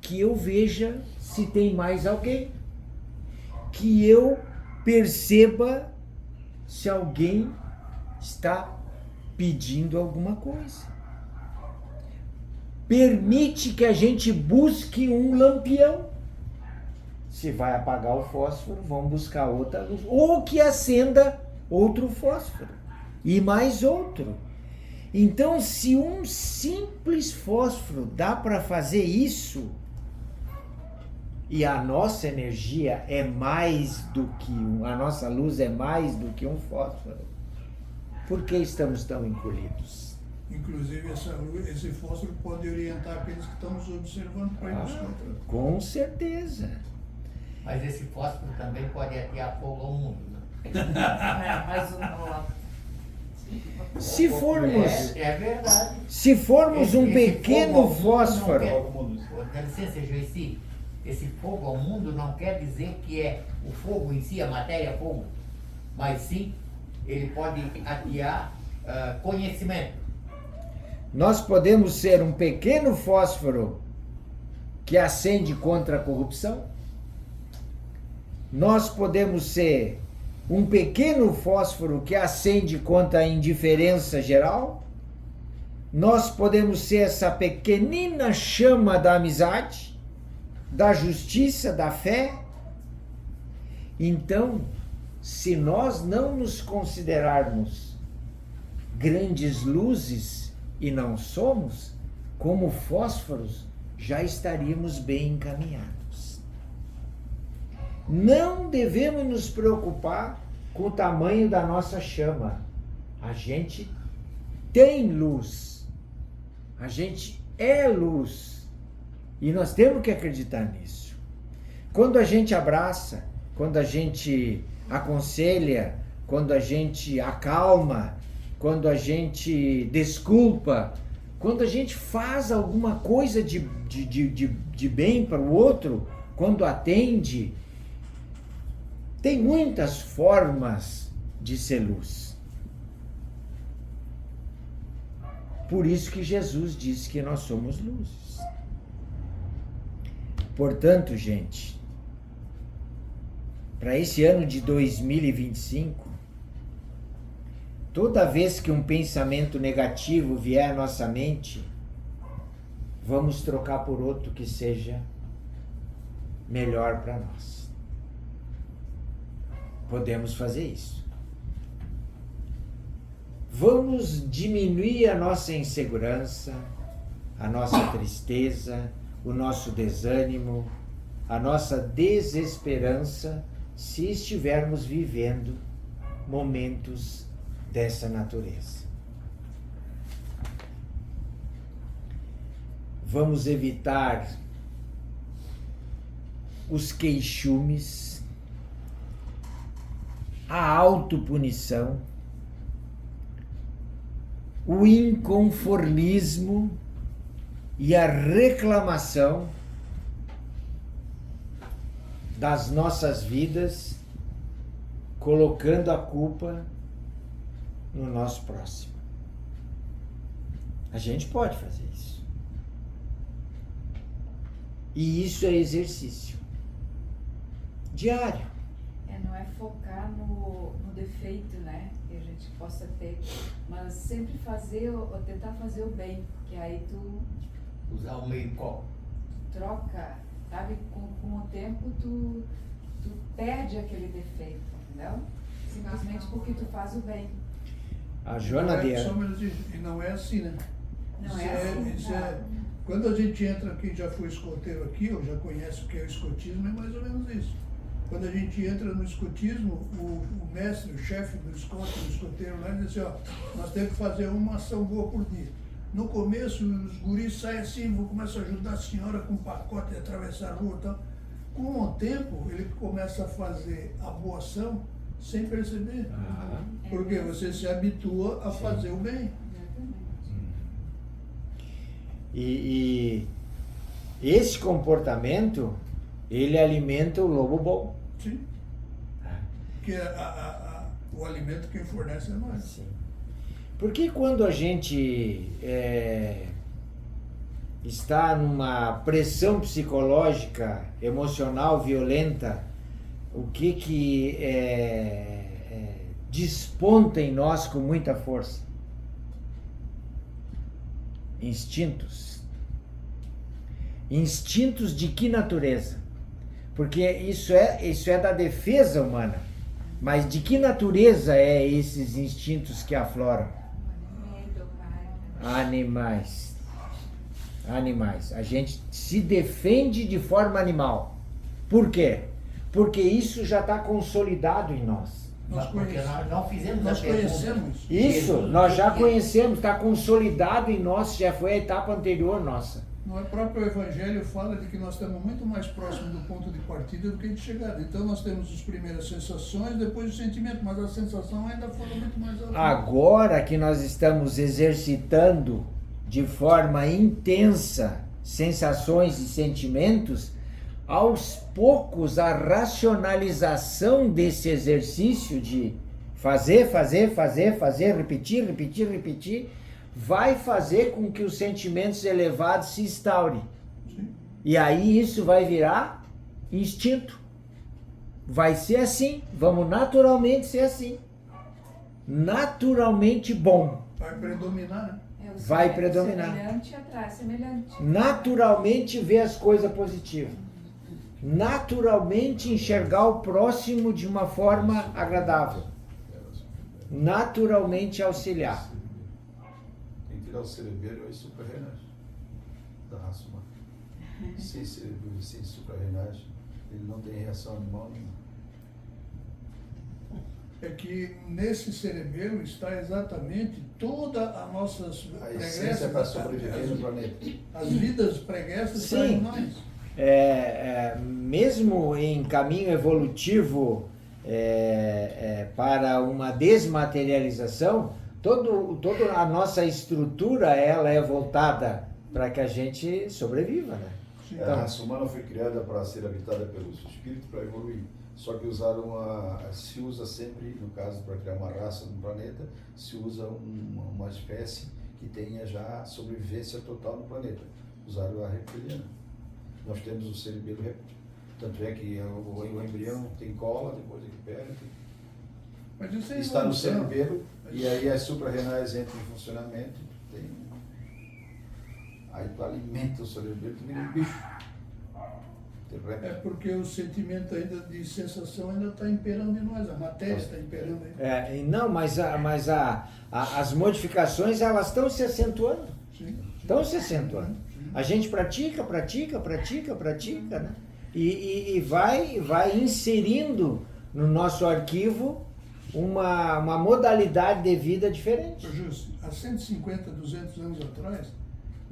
que eu veja se tem mais alguém, que eu perceba se alguém está pedindo alguma coisa. Permite que a gente busque um lampião. Se vai apagar o fósforo, vamos buscar outra luz. Ou que acenda outro fósforo. E mais outro. Então, se um simples fósforo dá para fazer isso, e a nossa energia é mais do que a nossa luz é mais do que um fósforo, por que estamos tão encolhidos? Inclusive, esse fósforo pode orientar aqueles que estão nos observando para ir buscar. Com certeza. Mas esse fósforo também pode atear fogo ao mundo, né? Mas Se formos, É verdade. se formos um Esse pequeno fogo ao mundo fósforo, Dá licença, Joici. Esse fogo ao mundo não quer dizer que é o fogo em si, a matéria fogo, mas sim, ele pode atear conhecimento. nós podemos ser um pequeno fósforo que acende contra a corrupção. Nós podemos ser um pequeno fósforo que acende contra a indiferença geral. Nós podemos ser essa pequenina chama da amizade, da justiça, da fé. Então, se nós não nos considerarmos grandes luzes, e não somos, como fósforos, já estaríamos bem encaminhados. Não devemos nos preocupar com o tamanho da nossa chama. A gente tem luz. A gente é luz. E nós temos que acreditar nisso. Quando a gente abraça, quando a gente aconselha, quando a gente acalma, quando a gente desculpa, quando a gente faz alguma coisa de bem para o outro, quando atende, tem muitas formas de ser luz. Por isso que Jesus disse que nós somos luzes. Portanto, gente, para esse ano de 2025, toda vez que um pensamento negativo vier à nossa mente, vamos trocar por outro que seja melhor para nós. Podemos fazer isso. Vamos diminuir a nossa insegurança, a nossa tristeza, o nosso desânimo, a nossa desesperança, se estivermos vivendo momentos dessa natureza. Vamos evitar os queixumes, a autopunição, o inconformismo e a reclamação das nossas vidas, colocando a culpa no nosso próximo. A gente pode fazer isso. E isso é exercício diário. Não é focar no defeito, né? Que a gente possa ter, mas sempre fazer, ou tentar fazer o bem, que aí tu Usar o meio copo. troca, sabe? Com o tempo tu perde aquele defeito, entendeu? Simplesmente porque tu faz o bem. A Joana E não é assim, né? Não Isso é assim, isso não. Quando a gente entra, quem já foi escoteiro aqui, ou já conhece o que é o escotismo, é mais ou menos isso. Quando a gente entra no escotismo, o mestre, o chefe do escoteiro lá, diz assim, ó, nós temos que fazer uma ação boa por dia. No começo, os guris saem assim, vou começar a ajudar a senhora com um pacote de atravessar a rua e tal. Com o tempo, ele começa a fazer a boa ação sem perceber. Ah, Porque você se habitua a fazer o bem. e esse comportamento, ele alimenta o lobo bom. Sim. Porque o alimento quem fornece é nós. Sim. Porque quando a gente está numa pressão psicológica, emocional, violenta, o que desponta em nós com muita força? Instintos. Instintos de que natureza? Porque isso é da defesa humana. Mas de que natureza é esses instintos que afloram? Medo, raiva. Animais. Animais. A gente se defende de forma animal. Por quê? Porque isso já está consolidado em nós. Nós Porque nós não fizemos Nós a pergunta. conhecemos. Isso, Jesus, nós já por quê? conhecemos, está consolidado em nós, já foi a etapa anterior nossa. No próprio Evangelho fala de que nós estamos muito mais próximos do ponto de partida do que de chegada. Então nós temos as primeiras sensações, depois o sentimento, mas a sensação ainda foi muito mais alta. Agora que nós estamos exercitando de forma intensa sensações e sentimentos, aos poucos a racionalização desse exercício de fazer, repetir, vai fazer com que os sentimentos elevados se instaurem. Sim. E aí isso vai virar instinto. Vai ser assim, vamos naturalmente ser assim. Naturalmente bom. Vai predominar, né? É, o Vai predominar. Semelhante atrai semelhante. Naturalmente ver as coisas positivas. Naturalmente enxergar o próximo de uma forma agradável. Naturalmente auxiliar. Tem que tirar o cerebelo e suprarrenais da raça humana. Sem cerebelo e sem suprarrenais, ele não tem reação animal nenhuma. É que nesse cerebelo está exatamente toda a nossas A essência para sobreviver no as, planeta. as vidas preguiças Sim. estão em nós. Mesmo em caminho evolutivo para uma desmaterialização, toda a nossa estrutura ela é voltada para que a gente sobreviva, né? Sim. A raça humana foi criada para ser habitada pelos espíritos para evoluir. Só que se usa sempre, no caso, para criar uma raça no planeta, se usa uma espécie que tenha já sobrevivência total no planeta. Usaram a reptiliana. Nós temos o cerebelo réptil. Tanto é que o embrião tem cola, depois ele perde. Mas isso é Está no evolução. cerebelo, e aí as suprarrenais entram em funcionamento. Aí tu alimenta o cerebelo, tu vira um bicho. É porque o sentimento ainda de sensação ainda está imperando em nós, a matéria está imperando aí. Não, mas as modificações elas estão se acentuando. Sim. Estão se acentuando. A gente pratica, né? E vai inserindo no nosso arquivo uma modalidade de vida diferente. Justo, há 150, 200 anos atrás,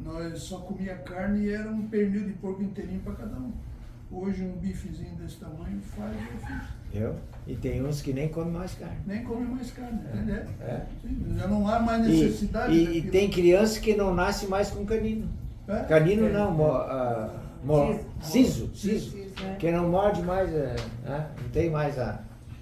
nós só comia carne e era um pernil de porco inteirinho para cada um. Hoje um bifezinho desse tamanho faz efeito. E tem uns que nem comem mais carne. Nem come mais carne, né? Sim, já não há mais necessidade. E daquilo. tem criança que não nasce mais com canino. É? Canino É. não, siso, né? que não morde mais, não tem mais a...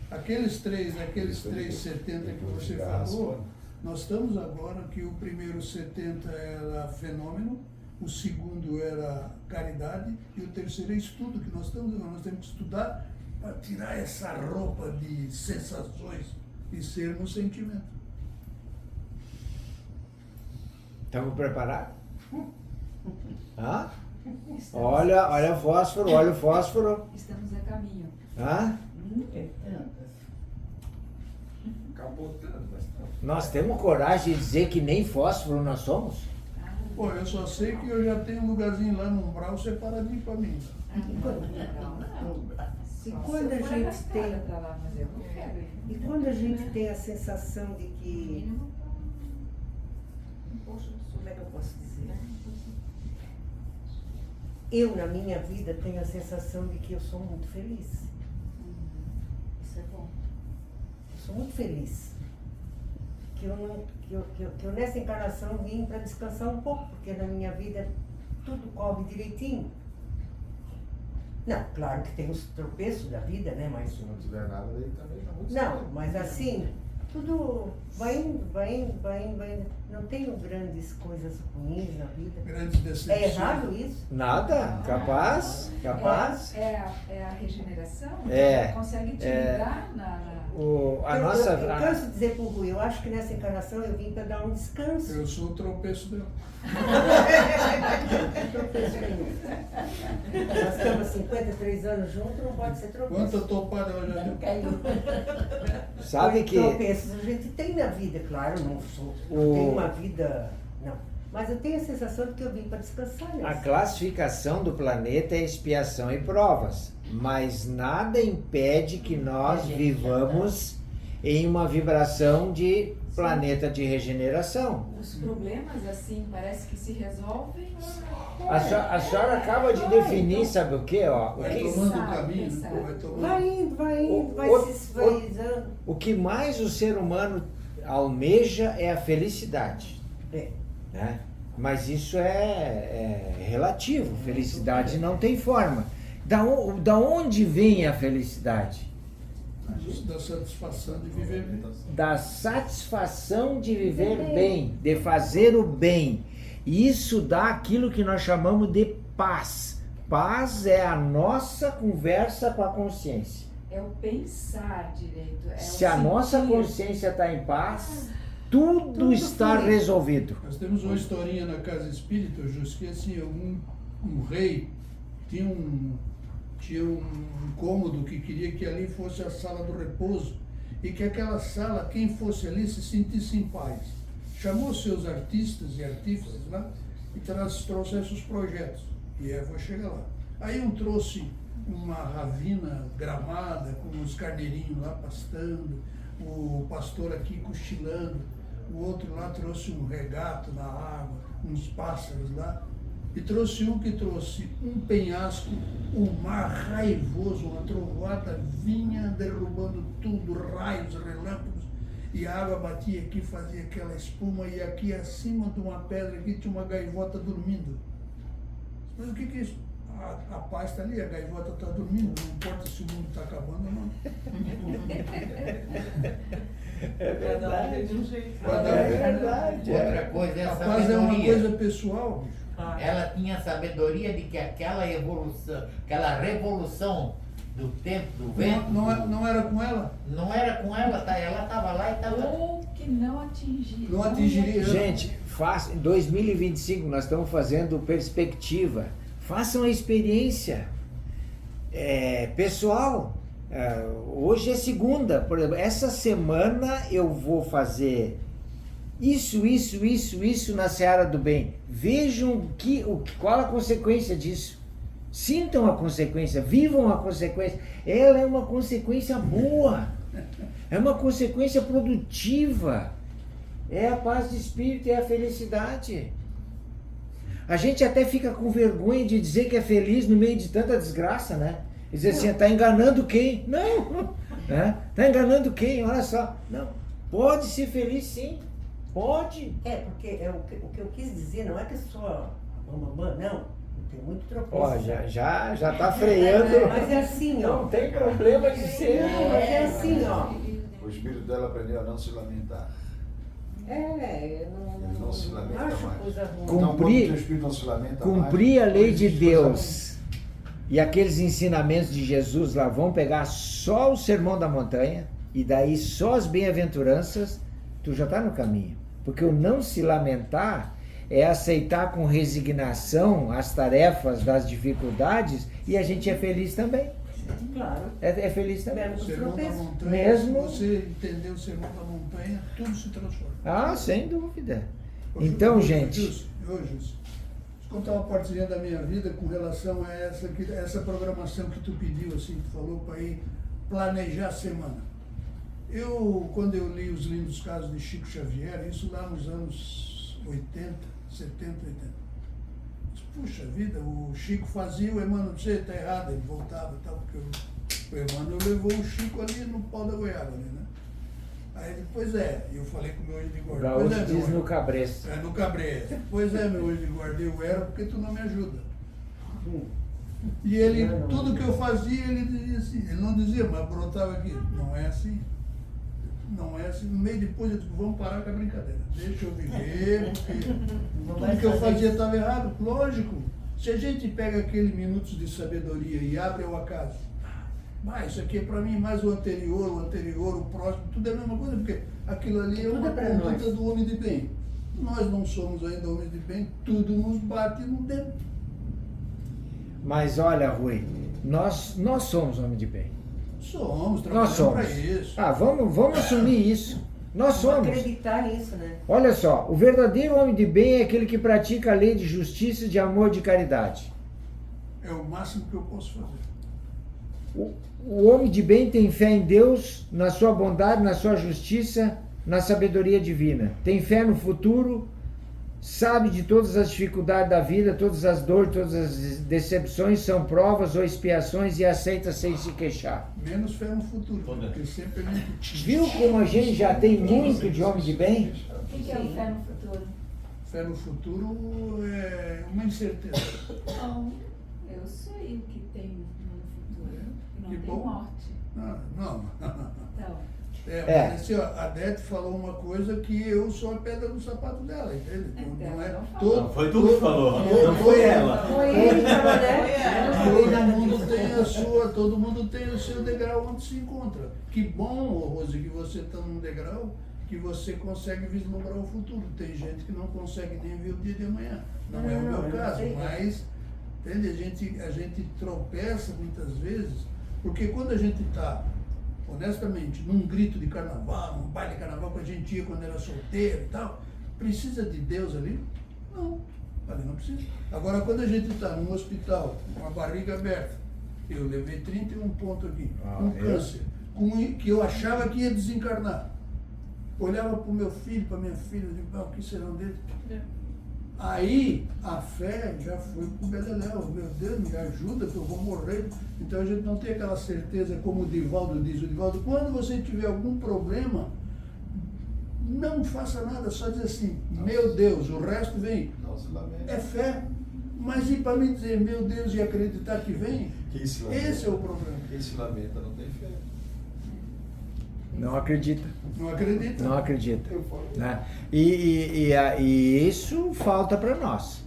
Aqueles 370 que você falou, nós estamos agora que o primeiro 70 era fenômeno, o segundo era caridade e o terceiro é estudo, que nós temos que estudar para tirar essa roupa de sensações e sermos sentimento. Estamos preparados? Olha o fósforo. Estamos a caminho. Capotando, mas tá. Nós temos coragem de dizer que nem fósforo nós somos? Pô, eu só sei que eu já tenho um lugarzinho lá no umbral separadinho para mim. E quando a gente tem, Pra lá, mas eu não quero ir. e quando a gente tem a sensação de que, como é que eu posso dizer? eu, na minha vida, tenho a sensação de que eu sou muito feliz. Isso é bom. Eu sou muito feliz. Que eu nessa encarnação vim para descansar um pouco, porque na minha vida tudo corre direitinho. Não, claro que tem os tropeços da vida, né? Mas Se não tiver nada, daí também tá muito não, certo. mas assim, tudo vai indo, vai indo, vai indo, vai indo. Não tenho grandes coisas ruins na vida. Grandes É decepções. errado isso? Nada, capaz. É a regeneração? É. Consegue te É. ligar na... Eu canso de dizer pro Rui, eu acho que nessa encarnação eu vim para dar um descanso. Eu sou o tropeço dela. Tropeço nenhum. Nós estamos 53 anos juntos, não pode ser tropeço. Quanta topada ela já deu? Caiu. Sabe que Tropeços a gente tem na vida, claro, não tenho uma vida, não. Mas eu tenho a sensação de que eu vim para descansar a nessa. classificação do planeta é expiação e provas, mas nada impede que nós vivamos em uma vibração de planeta de regeneração. Os problemas, assim, parece que se resolvem. A senhora acaba de definir, sabe o que? Ó, o Vai que, tomando o sabe, caminho, quem sabe. vai tomando. Vai indo, vai indo, vai O- se esvaziando. o que mais o ser humano almeja é a felicidade. É. Né? Mas isso é relativo. Felicidade não tem forma. Da onde vem a felicidade? Da satisfação de viver bem. Da satisfação de viver bem, de fazer o bem. Isso dá aquilo que nós chamamos de paz. Paz é a nossa conversa com a consciência. É o pensar direito. É Se o a nossa sentir. consciência está em paz, tudo está flui. resolvido. Nós temos uma historinha na casa espírita, Jus, que assim, um rei tinha um cômodo que queria que ali fosse a sala do repouso e que aquela sala, quem fosse ali, se sentisse em paz. Chamou seus artistas e artífices lá e trouxesse os projetos. E eu vou chegar lá. Aí um trouxe uma ravina gramada com os carneirinhos lá pastando, o pastor aqui cochilando, o outro lá trouxe um regato na água, uns pássaros lá, e trouxe um que trouxe um penhasco, um mar raivoso, uma trovoada vinha derrubando tudo, raios, relâmpagos, e a água batia aqui, fazia aquela espuma, e aqui acima de uma pedra aqui tinha uma gaivota dormindo. Mas o que é isso? A paz está ali, a gaivota está dormindo, não importa se o mundo está acabando ou não. É verdade. de um jeito. É verdade. Outra coisa é A a paz é uma sabedoria. coisa pessoal, bicho. Ela tinha a sabedoria de que aquela evolução, aquela revolução do tempo, do vento, Não era com ela? não era com ela, tá? Ela estava lá e estava. Ou que não atingir. Não atingiria. Gente, em 2025 nós estamos fazendo perspectiva. Façam a experiência pessoal. Hoje é segunda, por exemplo, essa semana eu vou fazer isso na seara do bem. Vejam qual a consequência disso. Sintam a consequência, vivam a consequência. Ela é uma consequência boa, é uma consequência produtiva. É a paz de espírito, é a felicidade. A gente até fica com vergonha de dizer que é feliz no meio de tanta desgraça, né? Dizer assim, está enganando quem? Não, né? Está enganando quem? Olha só. Não, pode ser feliz sim, pode. Porque o que eu quis dizer não é que só a mamãe, não. Tem muito tropeço. Ó, já tá freando. Mas é assim, ó. Não tem problema de ser. Mas é assim, ó. O espírito dela aprendeu a não se lamentar. Eu Ele não se lamenta acho mais. coisa ruim. Com- Então, quando o Cumprir- teu espírito não se lamenta Cumprir a mais, lei não de existe coisa Deus e aqueles ensinamentos de Jesus lá vão pegar só o sermão da montanha e daí só as bem-aventuranças, tu já está no caminho. Porque o não se lamentar é aceitar com resignação as tarefas das dificuldades e a gente é feliz também. Claro. É feliz também. Mesmo. O sermão da montanha, Mesmo- se você entender o sermão da montanha, tudo se transforma. Ah, sem dúvida. Ô, Então, Jus, gente, Jus, deixa eu contar uma partezinha da minha vida com relação a essa programação que tu pediu, assim, que tu falou para ir planejar a semana. Quando eu li os lindos casos de Chico Xavier, isso lá nos anos 80, 70, 80. Puxa vida, o Chico fazia, o Emmanuel dizia, está errado, ele voltava e tal, porque o Emmanuel levou o Chico ali no pau da goiaba, ali, né? Aí ele, pois é, eu falei com o meu anjo de O guarda. gaúcho Pois é, diz meu no anjo. cabresto. É, no cabresto. Pois é, meu anjo de guarda, eu era porque tu não me ajuda. E ele, tudo que eu fazia, ele dizia assim, ele não dizia, mas brotava aqui, não é assim. Não é assim, no meio depois eu digo, vamos parar com a brincadeira, deixa eu viver, porque tudo que eu fazia estava errado, lógico. Se a gente pega aquele minutos de sabedoria e abre ao acaso, isso aqui é para mim mais o anterior, o próximo, tudo é a mesma coisa, porque aquilo ali é Tudo uma é pra conduta nós. do homem de bem. Nós não somos ainda homens de bem, tudo nos bate no dedo. Mas olha, Rui, nós somos homem de bem. Somos, Nós trabalhamos somos. para isso. Vamos assumir isso. Nós Vamos somos. acreditar nisso, né? Olha só, o verdadeiro homem de bem é aquele que pratica a lei de justiça, de amor e de caridade. É o máximo que eu posso fazer. O homem de bem tem fé em Deus, na sua bondade, na sua justiça, na sabedoria divina. Tem fé no futuro, sabe de todas as dificuldades da vida, todas as dores, todas as decepções são provas ou expiações e aceita sem se queixar. Menos fé no futuro, porque sempre a gente... Viu como a gente já tem muito de homem de bem? O que é o fé no futuro? Fé no futuro é uma incerteza. Não, eu sei o que tem no futuro. Não Que tem bom. morte. Não. Então, Mas assim, ó, a Dete falou uma coisa que eu sou a pedra no sapato dela, entende? Não é Não todo, Não foi tu que falou, todo- não foi ela. Foi ele que falou, né? Todo mundo tem o seu degrau onde se encontra. Que bom, Rose, que você está num degrau que você consegue vislumbrar o futuro. Tem gente que não consegue nem ver o dia de amanhã. Não é o meu eu caso, sei. mas entende? A gente tropeça muitas vezes, porque quando a gente está, honestamente, num grito de carnaval, num baile de carnaval que a gente ia quando era solteiro e tal, precisa de Deus ali? Não, ali não precisa. Agora, quando a gente está num hospital, com a barriga aberta, eu levei 31 pontos aqui, com câncer, que eu achava que ia desencarnar. Olhava para o meu filho, para minha filha, eu digo, o que serão deles? Aí a fé já foi pro beleléu, meu Deus, me ajuda que eu vou morrer. Então a gente não tem aquela certeza, como o Divaldo diz, o Divaldo, quando você tiver algum problema, não faça nada, só diz assim, meu Deus, o resto vem. Não se lamenta. É fé. Mas e para mim dizer, meu Deus, e acreditar que vem? Quem se lamenta? Esse é o problema. Quem se lamenta não tem fé. Não acredita. Não acredita? Não acredita. Eu falo. Né? E isso falta para nós.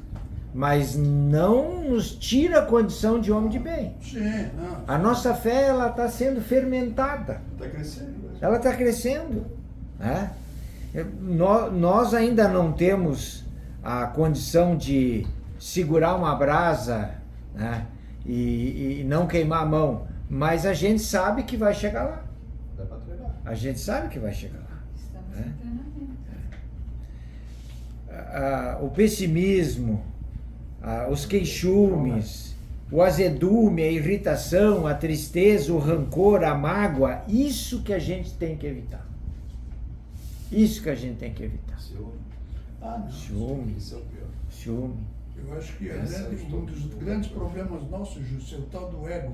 Mas não nos tira a condição de homem de bem. Sim, não. A nossa fé ela está sendo fermentada. Está crescendo. Né? Ela está crescendo. Né? Nós ainda não temos a condição de segurar uma brasa, né? e não queimar a mão. Mas a gente sabe que vai chegar lá. Dá para treinar. A gente sabe que vai chegar lá. estamos É? em treinamento. O pessimismo, os queixumes, o azedume, a irritação, a tristeza, o rancor, a mágoa, isso que a gente tem que evitar. Isso que a gente tem que evitar. Ciúme. Não. Ciúme, Isso é o pior. ciúme. Eu acho que Essa eu estou um dos grandes problemas nossos, José, é o tal do ego.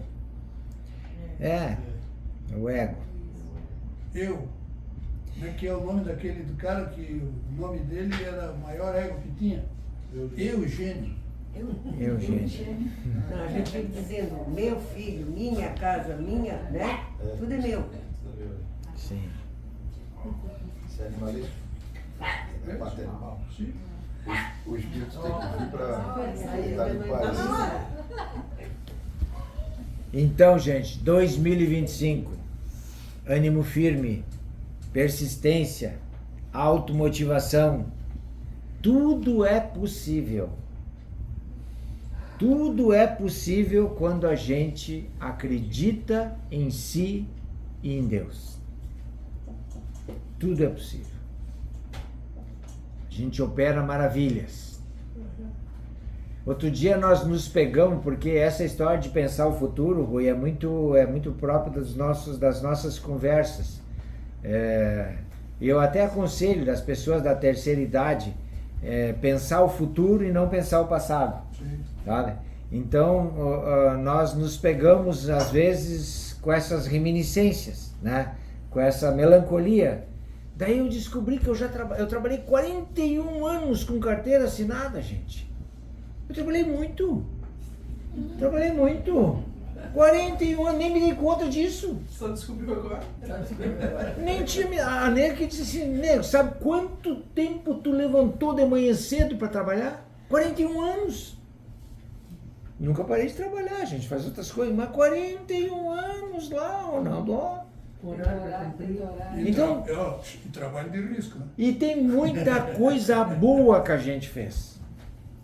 É, o ego. Eu, né, que é o nome daquele do cara que o nome dele era o maior ego que tinha. Eugênio. Eugênio. Não, a gente fica dizendo, meu filho, minha casa, minha, né? Tudo é meu. Sim. Isso é animalismo. É parte animal. Sim. O espírito tem que vir para dar em paz. Então, gente, 2025, ânimo firme, persistência, automotivação, tudo é possível. Tudo é possível quando a gente acredita em si e em Deus. Tudo é possível. A gente opera maravilhas. Outro dia nós nos pegamos, porque essa história de pensar o futuro, Rui, é muito próprio das nossas conversas. Eu até aconselho das pessoas da terceira idade pensar o futuro e não pensar o passado. Sim. Sabe? Então, nós nos pegamos, às vezes, com essas reminiscências, né? Com essa melancolia. Daí eu descobri que eu trabalhei 41 anos com carteira assinada, gente. Eu trabalhei muito. 41 anos, nem me dei conta disso. Só descobriu agora. Nem tinha. A Nega que disse assim, Nego, sabe quanto tempo tu levantou de manhã cedo para trabalhar? 41 anos. Nunca parei de trabalhar, gente, faz outras coisas, mas 41 anos lá, Ronaldo, ó. Então, E trabalho de risco, né? e tem muita coisa boa que a gente fez.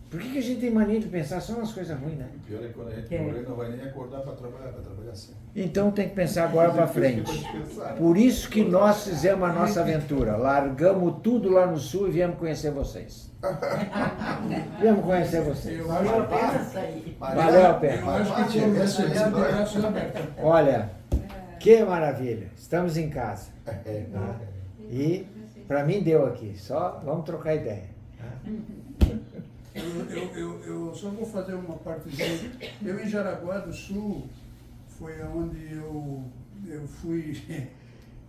Por que a gente tem mania de pensar só nas coisas ruins, né? O pior é que quando a gente morrer, não vai nem acordar para trabalhar, vai trabalhar sempre. Então tem que pensar agora para frente. Por isso que nós fizemos a nossa aventura. Largamos tudo lá no sul e viemos conhecer vocês. Viemos conhecer vocês. Eu Valeu a acho, pena sair. Valeu a pena. eu acho que tinha recebido de braços abertos. Olha, que maravilha. Estamos em casa. Tá? E para mim deu aqui. Só vamos trocar ideia. Eu só vou fazer uma partezinha. Eu em Jaraguá do Sul foi onde eu fui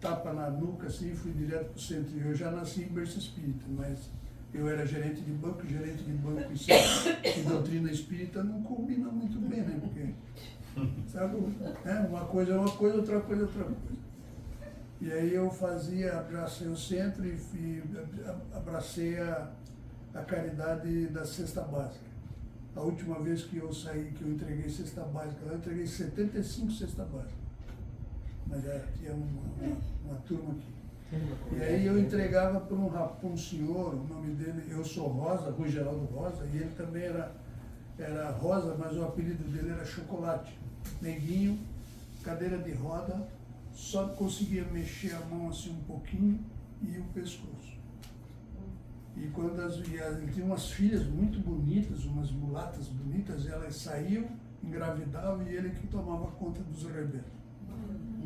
tapa na nuca, assim, fui direto para o centro. Eu já nasci em berço espírita, mas eu era gerente de banco e doutrina espírita não combina muito bem, né? Porque, sabe, uma coisa é uma coisa, outra coisa é outra coisa. E aí eu abracei o centro e abracei a caridade da cesta básica. A última vez que eu saí, que eu entreguei cesta básica, eu entreguei 75 cesta básica. Mas tinha uma turma aqui. E aí eu entregava para um senhor, o nome dele, eu sou Rosa, Rui Geraldo Rosa, e ele também era Rosa, mas o apelido dele era Chocolate. Neguinho, cadeira de roda, só conseguia mexer a mão assim um pouquinho e o pescoço. E quando ele tinha umas filhas muito bonitas, umas mulatas bonitas, elas saíam, engravidavam e ele que tomava conta dos rebentos.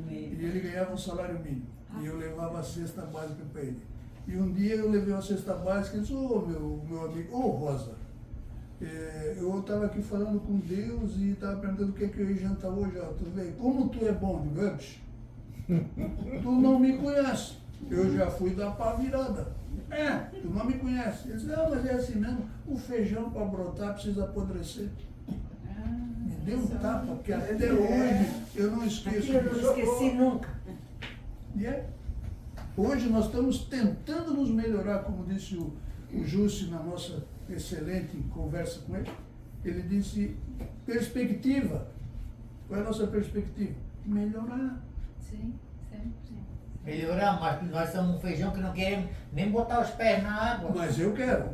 E ele ganhava um salário mínimo. E eu levava a cesta básica para ele. E um dia eu levei a cesta básica e disse, meu amigo, Rosa, eu estava aqui falando com Deus e estava perguntando o que eu ia jantar hoje. Ó, tu vê, como tu é bom de gubs, tu não me conhece. Eu já fui dar pá virada. Tu não me conhece. Ele disse, não, mas é assim mesmo, o feijão para brotar precisa apodrecer. Me deu um tapa, porque até hoje eu não esqueço. Eu não esqueci nunca. Hoje nós estamos tentando nos melhorar, como disse o Júcio na nossa excelente conversa com ele. Ele disse, perspectiva. Qual é a nossa perspectiva? Melhorar. Sim, sempre. Melhorar, mas nós somos um feijão que não queremos nem botar os pés na água. Mas eu quero.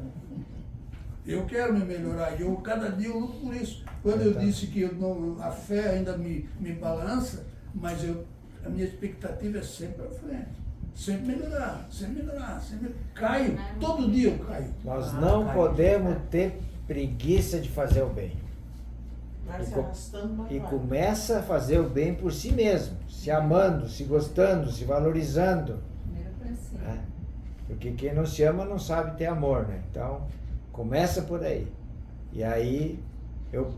Eu quero me melhorar. E cada dia eu luto por isso. Quando eu disse que a fé ainda me balança, mas a minha expectativa é sempre à frente. Sempre melhorar. Caio. Todo dia eu caio. Nós não podemos ter preguiça de fazer o bem. Vai se arrastando, mas E vai. começa a fazer o bem por si mesmo, se amando, se gostando, se valorizando. Primeiro para si. Né? Porque quem não se ama não sabe ter amor, né? Então, começa por aí. E aí eu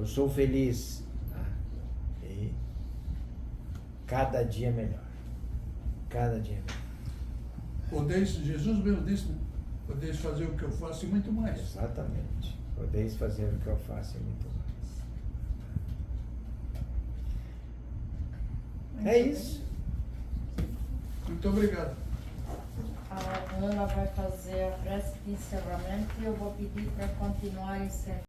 sou feliz. Né? E cada dia melhor. Cada dia melhor. Jesus mesmo disse, né? Podeis fazer o que eu faço e muito mais. Exatamente. Podeis fazer o que eu faço e muito mais. É isso. Muito obrigado. A Ana vai fazer a prece de encerramento e eu vou pedir para continuar encerrando.